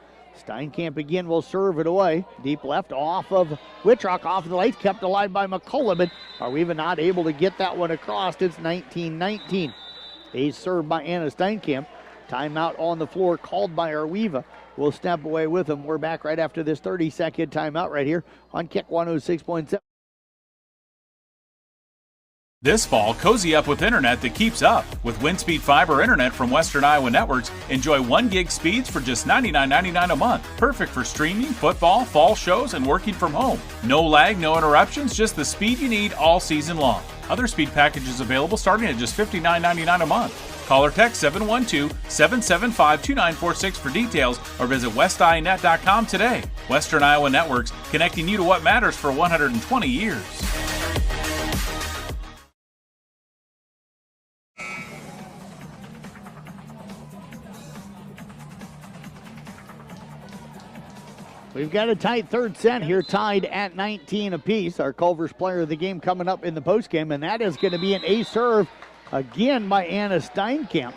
Steinkamp again will serve it away. Deep left off of Whitrock, off of the lights, kept alive by McCullough, but are we even not able to get that one across? It's 19-19. Ace served by Anna Steinkamp. Timeout on the floor called by Arweave. We'll step away with them. We're back right after this 30-second timeout right here on Kick 106.7. This fall, cozy up with internet that keeps up. With WindSpeed Fiber Internet from Western Iowa Networks, enjoy 1 gig speeds for just $99.99 a month. Perfect for streaming, football, fall shows, and working from home. No lag, no interruptions, just the speed you need all season long. Other speed packages available starting at just $59.99 a month. Call or text 712-775-2946 for details or visit westinet.com today. Western Iowa Networks, connecting you to what matters for 120 years. We've got a tight third set here, tied at 19 apiece. Our Culver's player of the game coming up in the postgame, and that is going to be an ace serve again by Anna Steinkamp.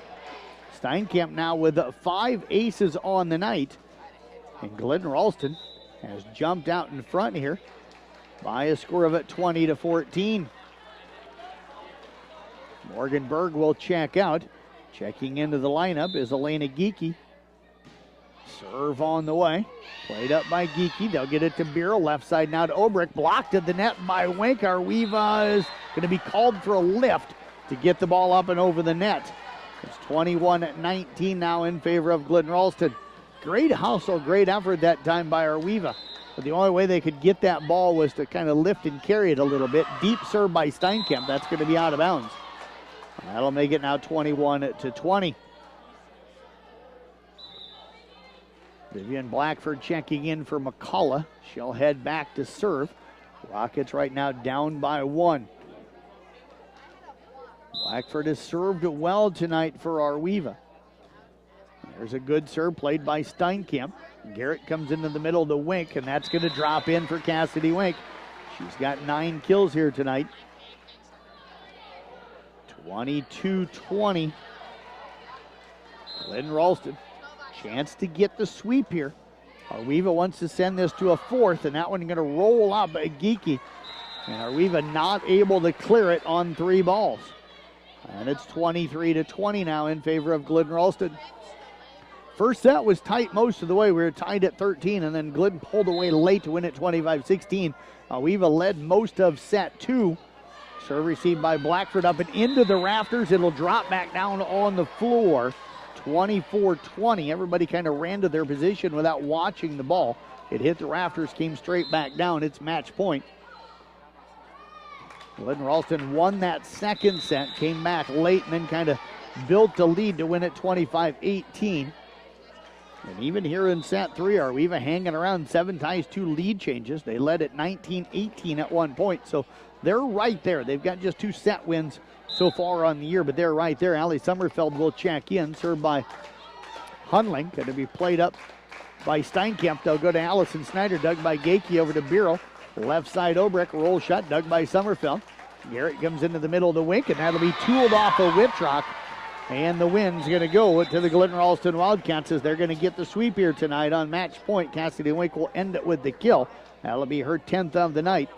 Steinkamp now with 5 aces on the night. And Glidden-Ralston has jumped out in front here by a score of 20-14. Morgan Berg will check out. Checking into the lineup is Elena Geeky. Serve on the way. Played up by Geeky. They'll get it to Beerl. Left side now to Obrick. Blocked at the net by Wink. Arweva is going to be called for a lift to get the ball up and over the net. It's 21-19 now in favor of Glidden-Ralston. Great hustle, great effort that time by Arweva. But the only way they could get that ball was to kind of lift and carry it a little bit. Deep serve by Steinkamp. That's going to be out of bounds. That'll make it now 21-20. Vivian Blackford checking in for McCullough. She'll head back to serve. Rockets right now down by 1. Blackford has served well tonight for Arweva. There's a good serve played by Steinkamp. Garrett comes into the middle to Wink, and that's going to drop in for Cassidy Wink. She's got 9 kills here tonight. 22-20. Glidden-Ralston. Chance to get the sweep here. Arweva wants to send this to a 4th, and that one going to roll up by Geeky. And Arweva not able to clear it on 3 balls. And it's 23-20 now in favor of Glidden-Ralston. First set was tight most of the way. We were tied at 13, and then Glidden pulled away late to win at 25-16. Arweva led most of set 2. Serve received by Blackford up and into the rafters. It'll drop back down on the floor. 24-20. Everybody kind of ran to their position without watching the ball. It hit the rafters, came straight back down. It's match point. Glidden-Ralston won that second set, came back late, and then kind of built a lead to win at 25-18. And even here in set 3, Arweva hanging around 7 ties, 2 lead changes. They led at 19-18 at one point, so they're right there. They've got just 2 set wins so far on the year, but they're right there. Allie Sommerfeld will check in, served by Hunling. Going to be played up by Steinkamp. They'll go to Allison Snyder, dug by Geeky over to Beerl. Left side Obrick, roll shot, dug by Sommerfeld. Garrett comes into the middle to Wink, and that'll be tooled off of Wittrock. And the win's going to go to the Glidden-Ralston Wildcats as they're going to get the sweep here tonight on match point. Cassidy Wink will end it with the kill. That'll be her 10th of the night.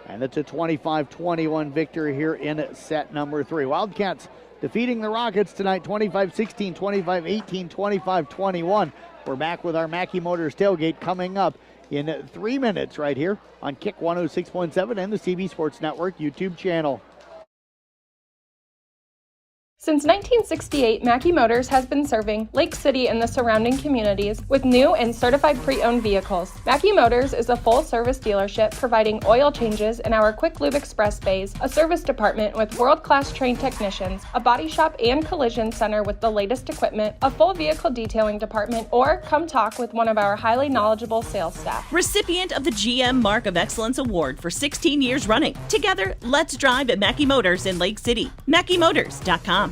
And it's a 25-21 victory here in set number 3. Wildcats defeating the Rockets tonight, 25-16, 25-18, 25-21. We're back with our Mackey Motors tailgate coming up in 3 minutes right here on KIK 106.7 and the CB Sports Network YouTube channel. Since 1968, Mackey Motors has been serving Lake City and the surrounding communities with new and certified pre-owned vehicles. Mackey Motors is a full-service dealership providing oil changes in our Quick Lube Express bays, a service department with world-class trained technicians, a body shop and collision center with the latest equipment, a full vehicle detailing department, or come talk with one of our highly knowledgeable sales staff. Recipient of the GM Mark of Excellence Award for 16 years running. Together, let's drive at Mackey Motors in Lake City. MackeyMotors.com.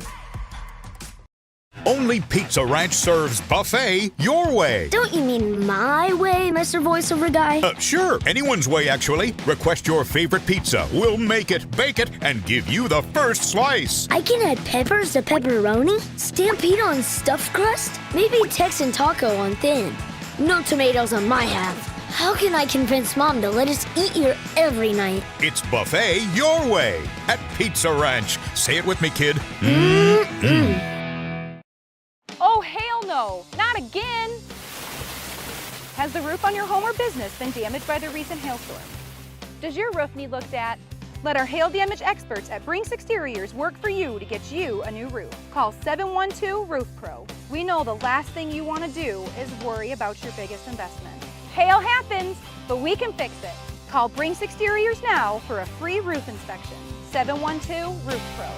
Only Pizza Ranch serves buffet your way. Don't you mean my way, Mr. Voiceover Guy? Sure, anyone's way, actually. Request your favorite pizza. We'll make it, bake it, and give you the first slice. I can add peppers to pepperoni, Stampede on stuffed crust, maybe Texan taco on thin. No tomatoes on my half. How can I convince Mom to let us eat here every night? It's buffet your way at Pizza Ranch. Say it with me, kid. Oh, hell no, not again! Has the roof on your home or business been damaged by the recent hailstorm? Does your roof need looked at? Let our hail damage experts at Brinks Exteriors work for you to get you a new roof. Call 712-ROOF PRO. We know the last thing you want to do is worry about your biggest investment. Hail happens, but we can fix it. Call Brinks Exteriors now for a free roof inspection. 712-ROOF PRO.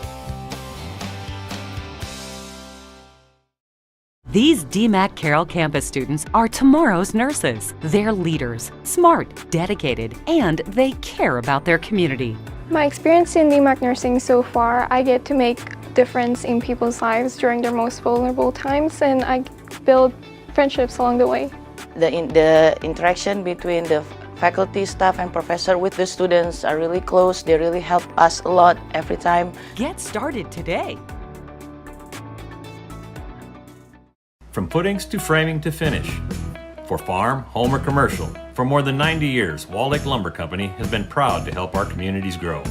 These DMAC Carroll campus students are tomorrow's nurses. They're leaders, smart, dedicated, and they care about their community. My experience in DMAC nursing so far, I get to make a difference in people's lives during their most vulnerable times, and I build friendships along the way. The interaction between the faculty, staff, and professor with the students are really close. They really help us a lot every time. Get started today. From footings to framing to finish. For farm, home, or commercial, for more than 90 years, Wall Lake Lumber Company has been proud to help our communities grow.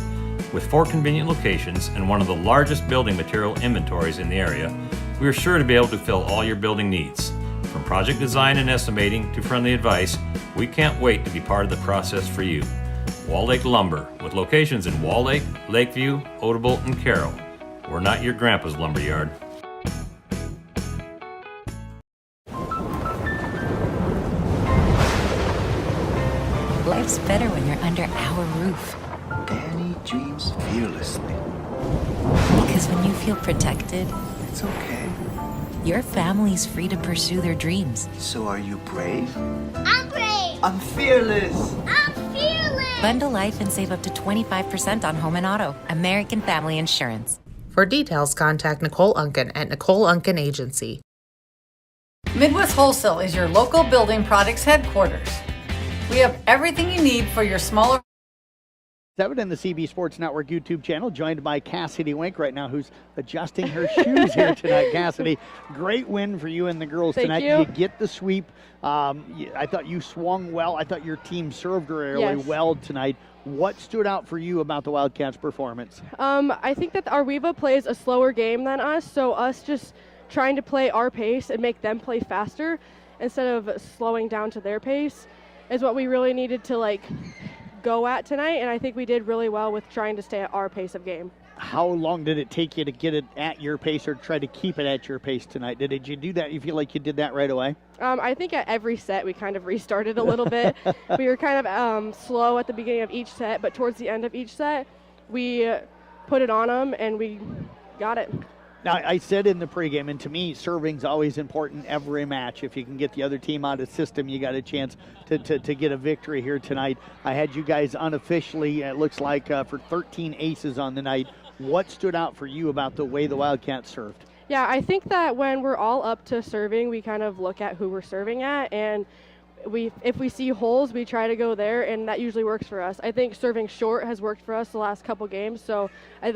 With 4 convenient locations and one of the largest building material inventories in the area, we are sure to be able to fill all your building needs. From project design and estimating to friendly advice, we can't wait to be part of the process for you. Wall Lake Lumber, with locations in Wall Lake, Lakeview, Odebolt, and Carroll. We're not your grandpa's lumberyard. Life's better when you're under our roof. Danny dreams fearlessly. Because when you feel protected, It's okay. your family's free to pursue their dreams. So are you brave? I'm brave. I'm fearless. I'm fearless. Bundle life and save up to 25% on home and auto. American Family Insurance. For details, contact Nicole Unken at Nicole Unken Agency. Midwest Wholesale is your local building products headquarters. We have everything you need for your smaller 7 in the CB Sports Network YouTube channel, joined by Cassidy Wink right now, who's adjusting her shoes here tonight. Cassidy, great win for you and the girls tonight. you. You get the sweep. I thought you swung well. I thought your team served really well tonight. What stood out for you about the Wildcats' performance? I think that Arweva plays a slower game than us, so us just trying to play our pace and make them play faster instead of slowing down to their pace is what we really needed to go at tonight, and I think we did really well with trying to stay at our pace of game. How long did it take you to get it at your pace or try to keep it at your pace tonight? Did you do that? You feel like you did that right away? I think at every set we kind of restarted a little bit. We were kind of slow at the beginning of each set, but towards the end of each set, we put it on them and we got it. Now, I said in the pregame, and to me, serving's always important every match. If you can get the other team out of system, you got a chance to get a victory here tonight. I had you guys unofficially, it looks like, for 13 aces on the night. What stood out for you about the way the Wildcats served? Yeah, I think that when we're all up to serving, we kind of look at who we're serving at, and if we see holes, we try to go there, and that usually works for us. I think serving short has worked for us the last couple games, so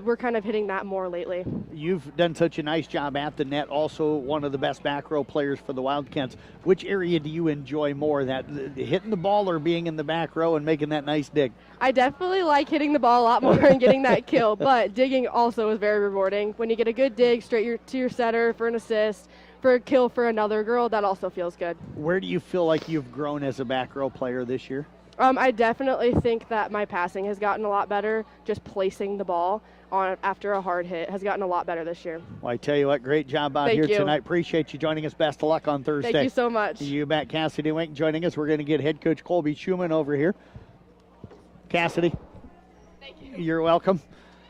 we're kind of hitting that more lately. You've done such a nice job at the net, also one of the best back row players for the Wildcats. Which area do you enjoy more, that hitting the ball or being in the back row and making that nice dig? I definitely like hitting the ball a lot more and getting that kill, but digging also is very rewarding. When you get a good dig straight to your setter for an assist, for a kill for another girl, that also feels good. Where do you feel like you've grown as a back row player this year? I definitely think that my passing has gotten a lot better. Just placing the ball on after a hard hit has gotten a lot better this year. Well, I tell you what, great job out here tonight. Appreciate you joining us. Best of luck on Thursday. Thank you so much. You bet. Cassidy Wink joining us. We're going to get head coach Colby Schumann over here. Cassidy. Thank you. You're welcome.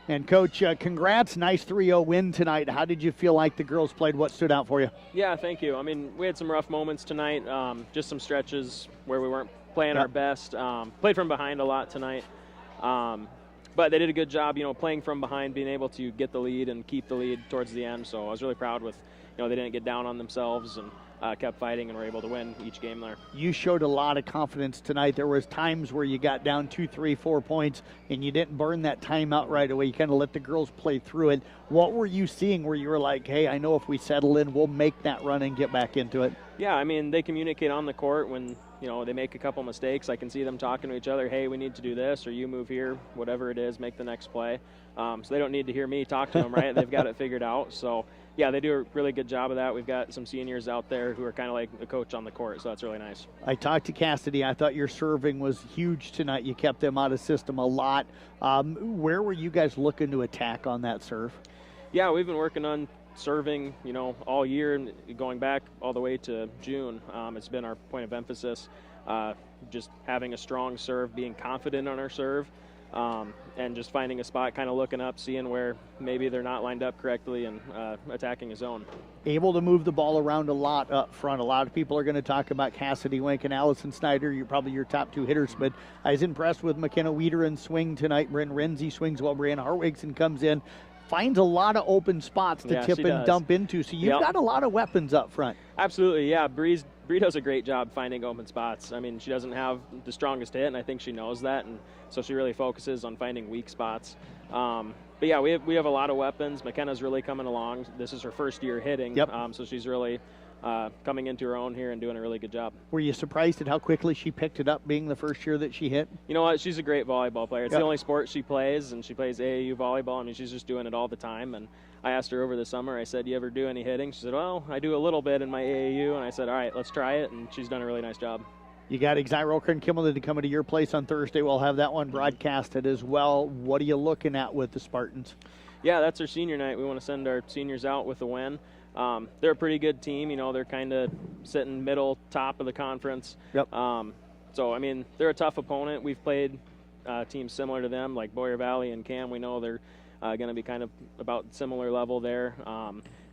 And, Coach, congrats. Nice 3-0 win tonight. How did you feel like the girls played? What stood out for you? Yeah, thank you. I mean, we had some rough moments tonight, just some stretches where we weren't playing our best. Played from behind a lot tonight. But they did a good job, playing from behind, being able to get the lead and keep the lead towards the end. So I was really proud with, they didn't get down on themselves and kept fighting and were able to win each game there. You showed a lot of confidence tonight. There was times where you got down 2, 3, 4 points and you didn't burn that timeout right away. You kind of let the girls play through it. What were you seeing where you were like, hey, I know if we settle in, we'll make that run and get back into it? Yeah, I mean, they communicate on the court when, they make a couple mistakes. I can see them talking to each other, hey, we need to do this, or you move here, whatever it is, make the next play. So they don't need to hear me talk to them, right? They've got it figured out. So, yeah, they do a really good job of that. We've got some seniors out there who are kind of like the coach on the court, so that's really nice. I talked to Cassidy. I thought your serving was huge tonight. You kept them out of system a lot. Where were you guys looking to attack on that serve? Yeah, we've been working on serving, all year, and going back all the way to June. It's been our point of emphasis, just having a strong serve, being confident on our serve. and just finding a spot, kind of looking up, seeing where maybe they're not lined up correctly, and attacking a zone. Able to move the ball around a lot up front. A lot of people are going to talk about Cassidy Wink and Allison Snyder. You're probably your top two hitters, but I was impressed with McKenna Wiederen's swing tonight. Bryn Renzi swings well. Brianna Hartwigson comes in, finds a lot of open spots to tip and dump into. So you've got a lot of weapons up front. Absolutely, yeah. Bree does a great job finding open spots. I mean, she doesn't have the strongest hit, and I think she knows that, and so she really focuses on finding weak spots. But yeah, we have a lot of weapons. McKenna's really coming along. This is her first year hitting, so she's really coming into her own here and doing a really good job. Were you surprised at how quickly she picked it up, being the first year that she hit? You know what? She's a great volleyball player. It's the only sport she plays, and she plays AAU volleyball. I mean, she's just doing it all the time. And I asked her over the summer, I said, "You ever do any hitting?" She said, "Well, I do a little bit in my AAU." And I said, "All right, let's try it." And she's done a really nice job. You got Xyro and Kimberly to come into your place on Thursday. We'll have that one broadcasted as well. What are you looking at with the Spartans? Yeah, that's our senior night. We want to send our seniors out with a win. They're a pretty good team. You know, they're kind of sitting middle, top of the conference. So, I mean, they're a tough opponent. We've played teams similar to them, like Boyer Valley and Cam. We know they're going to be kind of about similar level there.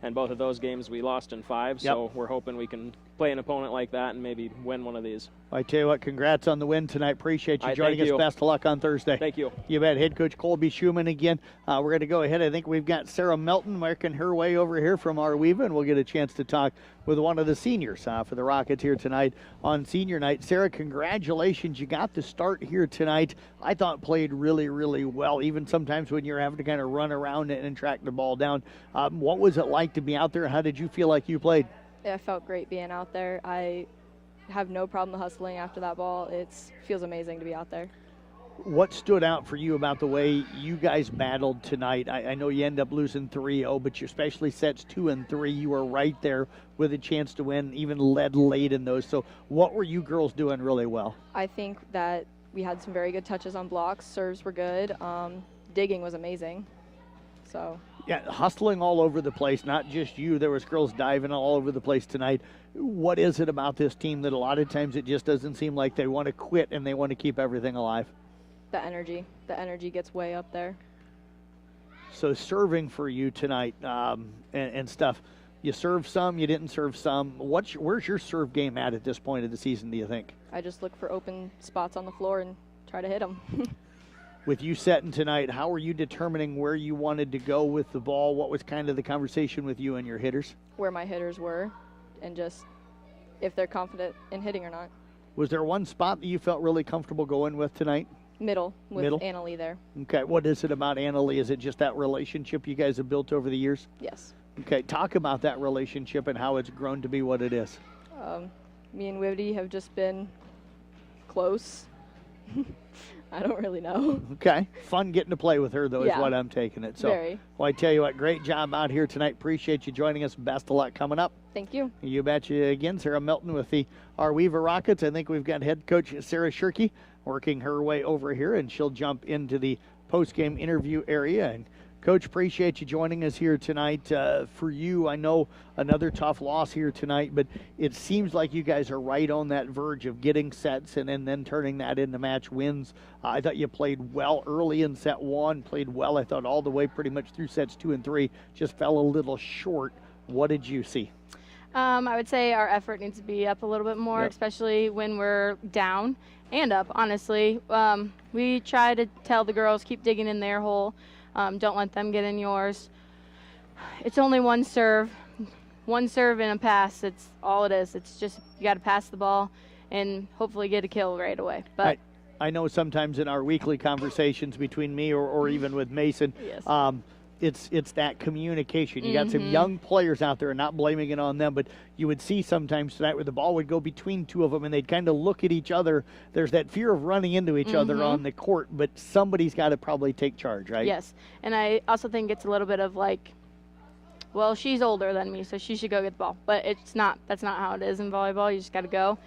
And both of those games we lost in 5, so we're hoping we can play an opponent like that and maybe win one of these. I tell you what, congrats on the win tonight. Appreciate you joining us. Best of luck on Thursday. Thank you. You bet. Head coach Colby Schumann again. We're going to go ahead. I think we've got Sarah Melton working her way over here from Arweva, and we'll get a chance to talk with one of the seniors for the Rockets here tonight on senior night. Sarah, congratulations. You got the start here tonight. I thought played really, really well, even sometimes when you're having to kind of run around and track the ball down. What was it like to be out there? How did you feel like you played? Yeah, I felt great being out there. I have no problem hustling after that ball. It feels amazing to be out there. What stood out for you about the way you guys battled tonight? I know you end up losing 3-0, but especially sets 2 and 3, you were right there with a chance to win, even led late in those. So what were you girls doing really well? I think that we had some very good touches on blocks. Serves were good. Digging was amazing. So. Yeah, hustling all over the place, not just you. There was girls diving all over the place tonight. What is it about this team that a lot of times it just doesn't seem like they want to quit and they want to keep everything alive? The energy. The energy gets way up there. So serving for you tonight and stuff. You served some, you didn't serve some. Where's your serve game at this point of the season, do you think? I just look for open spots on the floor and try to hit them. With you setting tonight, how were you determining where you wanted to go with the ball? What was kind of the conversation with you and your hitters? Where my hitters were, and just if they're confident in hitting or not. Was there one spot that you felt really comfortable going with tonight? Middle, with Anna Lee there. Okay, what is it about Anna Lee? Is it just that relationship you guys have built over the years? Yes. Okay, talk about that relationship and how it's grown to be what it is. Me and Wibby have just been close. I don't really know. Okay. Fun getting to play with her, though, is what I'm taking it. So, very. Well, I tell you what, great job out here tonight. Appreciate you joining us. Best of luck coming up. Thank you. You betcha. Again, Sarah Melton with the Arweva Rockets. I think we've got head coach Sarah Shirkey working her way over here, and she'll jump into the post-game interview area. And Coach, appreciate you joining us here tonight. For you, I know another tough loss here tonight, but it seems like you guys are right on that verge of getting sets and then turning that into match wins. I thought you played well early in set 1, played well, I thought, all the way pretty much through sets 2 and 3, just fell a little short. What did you see? I would say our effort needs to be up a little bit more, especially when we're down and up, honestly. We try to tell the girls, keep digging in their hole. Don't let them get in yours. It's only one serve and a pass. It's all it is. It's just you got to pass the ball and hopefully get a kill right away. But I know sometimes in our weekly conversations between me or even with Mason, it's that communication. You got some young players out there, and not blaming it on them, but you would see sometimes tonight where the ball would go between two of them, and they'd kind of look at each other. There's that fear of running into each other on the court, but somebody's got to probably take charge, right? Yes, and I also think it's a little bit of like, well, she's older than me, so she should go get the ball. But it's not. That's not how it is in volleyball. You just got to go.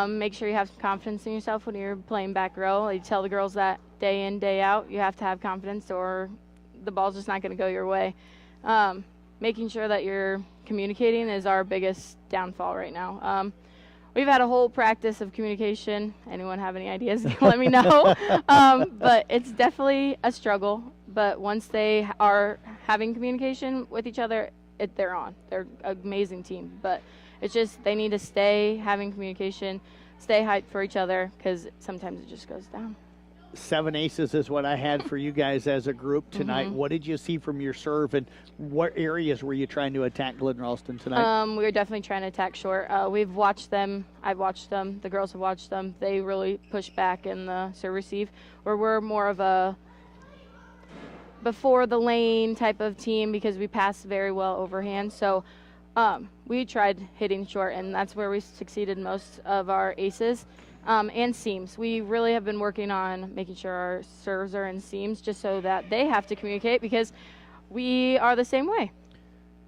Make sure you have some confidence in yourself when you're playing back row. I tell the girls that day in, day out. You have to have confidence, or the ball's just not going to go your way. Making sure that you're communicating is our biggest downfall right now. we've had a whole practice of communication. Anyone have any ideas? Let me know. But it's definitely a struggle. But once they are having communication with each other, they're on. They're an amazing team. But it's just they need to stay having communication, stay hyped for each other, because sometimes it just goes down. 7 aces is what I had for you guys as a group tonight. What did you see from your serve, and what areas were you trying to attack Glidden-Ralston tonight? We were definitely trying to attack short. We've watched them. I've watched them. The girls have watched them. They really push back in the serve receive, where we're more of a before the lane type of team because we pass very well overhand. So we tried hitting short, and that's where we succeeded most of our aces. And seams. We really have been working on making sure our serves are in seams just so that they have to communicate because we are the same way.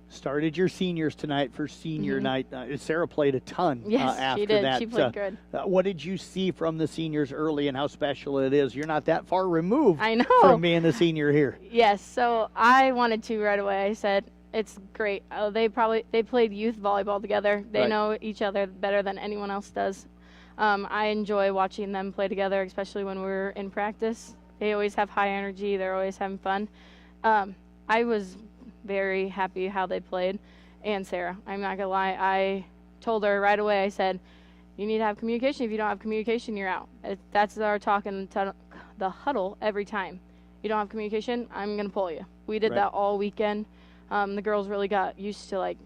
Started your seniors tonight for senior night. Sarah played a ton after she did. that. She played good. What did you see from the seniors early and how special it is? You're not that far removed I know. from being the senior here. Yes, so I wanted to right away. I said, it's great. They played youth volleyball together. They know each other better than anyone else does. I enjoy watching them play together, especially when we're in practice. They always have high energy. They're always having fun. I was very happy how they played. And Sarah, I'm not going to lie, I told her right away, I said, you need to have communication. If you don't have communication, you're out. That's our talk in the huddle every time. You don't have communication, I'm going to pull you. We did that all weekend. The girls really got used to like,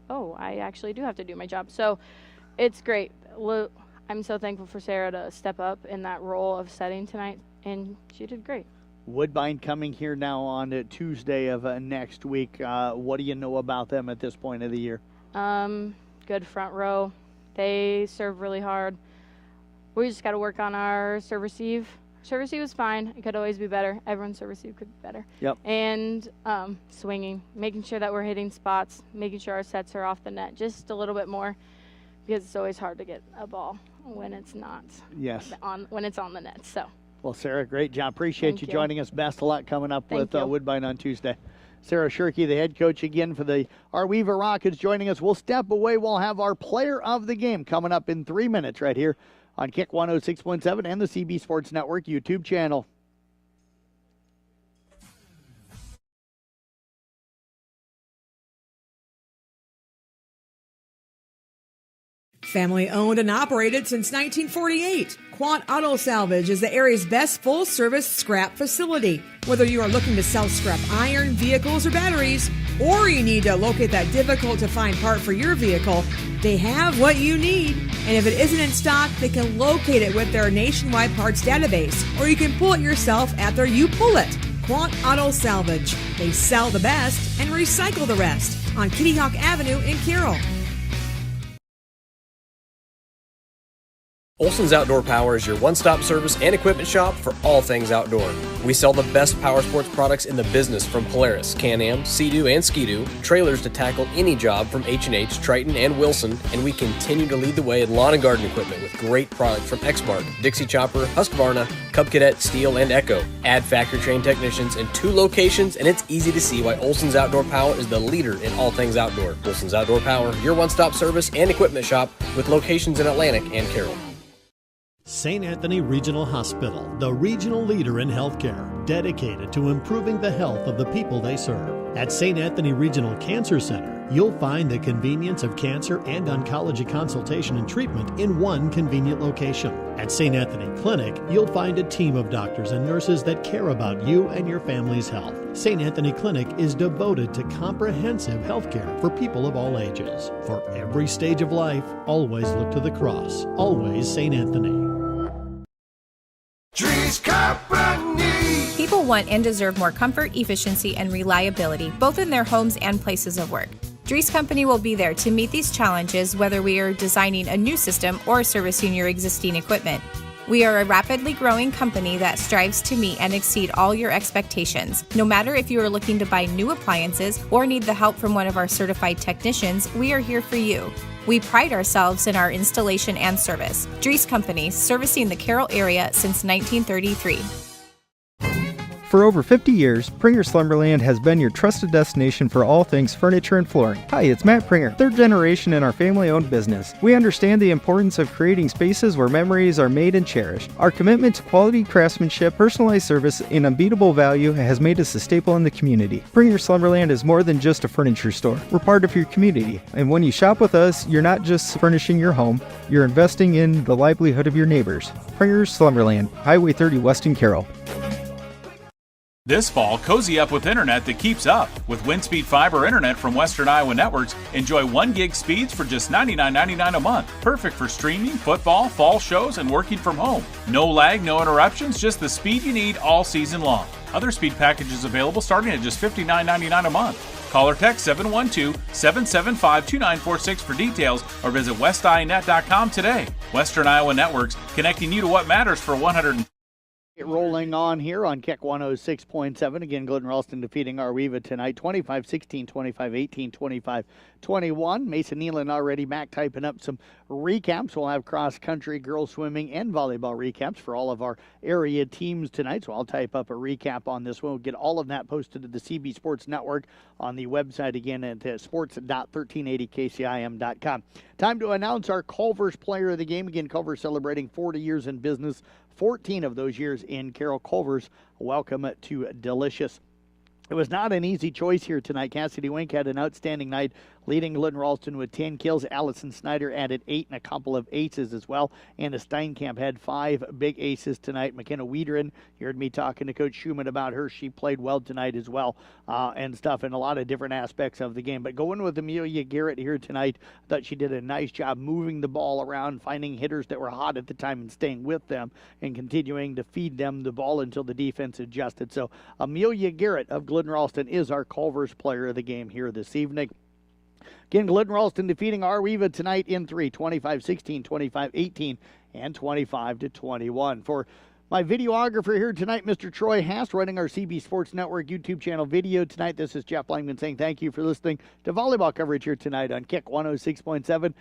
oh, I actually do have to do my job. So it's great. I'm so thankful for Sarah to step up in that role of setting tonight, and she did great. Woodbine coming here now on Tuesday of next week. What do you know about them at this point of the year? Good front row. They serve really hard. We just got to work on our serve receive. Serve receive was fine. It could always be better. Everyone's serve receive could be better. Yep. And swinging, making sure that we're hitting spots, making sure our sets are off the net just a little bit more. Because it's always hard to get a ball when it's not. Yes. When it's on the net. So. Well, Sarah, great job. Appreciate you joining us. Best of luck coming up with Woodbine on Tuesday. Sarah Shirkey, the head coach again for the Arweeva Rockets, joining us. We'll step away. We'll have our player of the game coming up in 3 minutes right here on Kick 106.7 and the CB Sports Network YouTube channel. Family owned and operated since 1948, Quant Auto Salvage is the area's best full-service scrap facility. Whether you are looking to sell scrap iron, vehicles, or batteries, or you need to locate that difficult-to-find part for your vehicle, they have what you need. And if it isn't in stock, they can locate it with their nationwide parts database, or you can pull it yourself at their You Pull It. Quant Auto Salvage. They sell the best and recycle the rest on Kitty Hawk Avenue in Carroll. Olson's Outdoor Power is your one-stop service and equipment shop for all things outdoor. We sell the best power sports products in the business, from Polaris, Can-Am, Sea-Doo, and Ski-Doo, trailers to tackle any job from H&H, Triton, and Wilson, and we continue to lead the way in lawn and garden equipment with great products from Exmark, Dixie Chopper, Husqvarna, Cub Cadet, Steel, and Echo. Add factory-trained technicians in 2 locations, and it's easy to see why Olson's Outdoor Power is the leader in all things outdoor. Olson's Outdoor Power, your one-stop service and equipment shop with locations in Atlantic and Carroll. St. Anthony Regional Hospital, the regional leader in healthcare, dedicated to improving the health of the people they serve. At St. Anthony Regional Cancer Center, you'll find the convenience of cancer and oncology consultation and treatment in one convenient location. At St. Anthony Clinic, you'll find a team of doctors and nurses that care about you and your family's health. St. Anthony Clinic is devoted to comprehensive healthcare for people of all ages. For every stage of life, always look to the cross. Always St. Anthony. People want and deserve more comfort, efficiency, and reliability, both in their homes and places of work. Drees Company will be there to meet these challenges, whether we are designing a new system or servicing your existing equipment. We are a rapidly growing company that strives to meet and exceed all your expectations. No matter if you are looking to buy new appliances or need the help from one of our certified technicians, we are here for you. We pride ourselves in our installation and service. Drees Company, servicing the Carroll area since 1933. For over 50 years, Pringer Slumberland has been your trusted destination for all things furniture and flooring. Hi, it's Matt Pringer, third generation in our family-owned business. We understand the importance of creating spaces where memories are made and cherished. Our commitment to quality craftsmanship, personalized service, and unbeatable value has made us a staple in the community. Pringer Slumberland is more than just a furniture store. We're part of your community, and when you shop with us, you're not just furnishing your home, you're investing in the livelihood of your neighbors. Pringer Slumberland, Highway 30 West in Carroll. This fall, cozy up with internet that keeps up. With WindSpeed Fiber Internet from Western Iowa Networks, enjoy 1 gig speeds for just $99.99 a month. Perfect for streaming, football, fall shows, and working from home. No lag, no interruptions, just the speed you need all season long. Other speed packages available starting at just $59.99 a month. Call or text 712-775-2946 for details or visit westinet.com today. Western Iowa Networks, connecting you to what matters for 100. Rolling on here on KIK 106.7. Again, Glidden-Ralston defeating Arweva tonight, 25-16, 25-18, 25-21. Mason Nealon already back typing up some recaps. We'll have cross-country, girls swimming, and volleyball recaps for all of our area teams tonight. So I'll type up a recap on this one. We'll get all of that posted to the CB Sports Network on the website again at sports.1380kcim.com. Time to announce our Culver's Player of the Game. Again, Culver's celebrating 40 years in business, 14 of those years in Carroll. Culver's, welcome to Delicious. It was not an easy choice here tonight. Cassidy Wink had an outstanding night, leading Glidden-Ralston with 10 kills. Allison Snyder added 8 and a couple of aces as well. Anna Steinkamp had 5 big aces tonight. McKenna Wiederin, you heard me talking to Coach Schumann about her. She played well tonight as well and stuff in a lot of different aspects of the game. But going with Amelia Garrett here tonight, I thought she did a nice job moving the ball around, finding hitters that were hot at the time and staying with them and continuing to feed them the ball until the defense adjusted. So Amelia Garrett of Glidden-Ralston is our Culver's Player of the Game here this evening. Again, Glidden-Ralston defeating Arweva tonight in 3, 25-16, 25-18, and 25-21. For my videographer here tonight, Mr. Troy Haas, running our CB Sports Network YouTube channel video tonight. This is Jeff Blankman saying thank you for listening to volleyball coverage here tonight on KIK 106.7.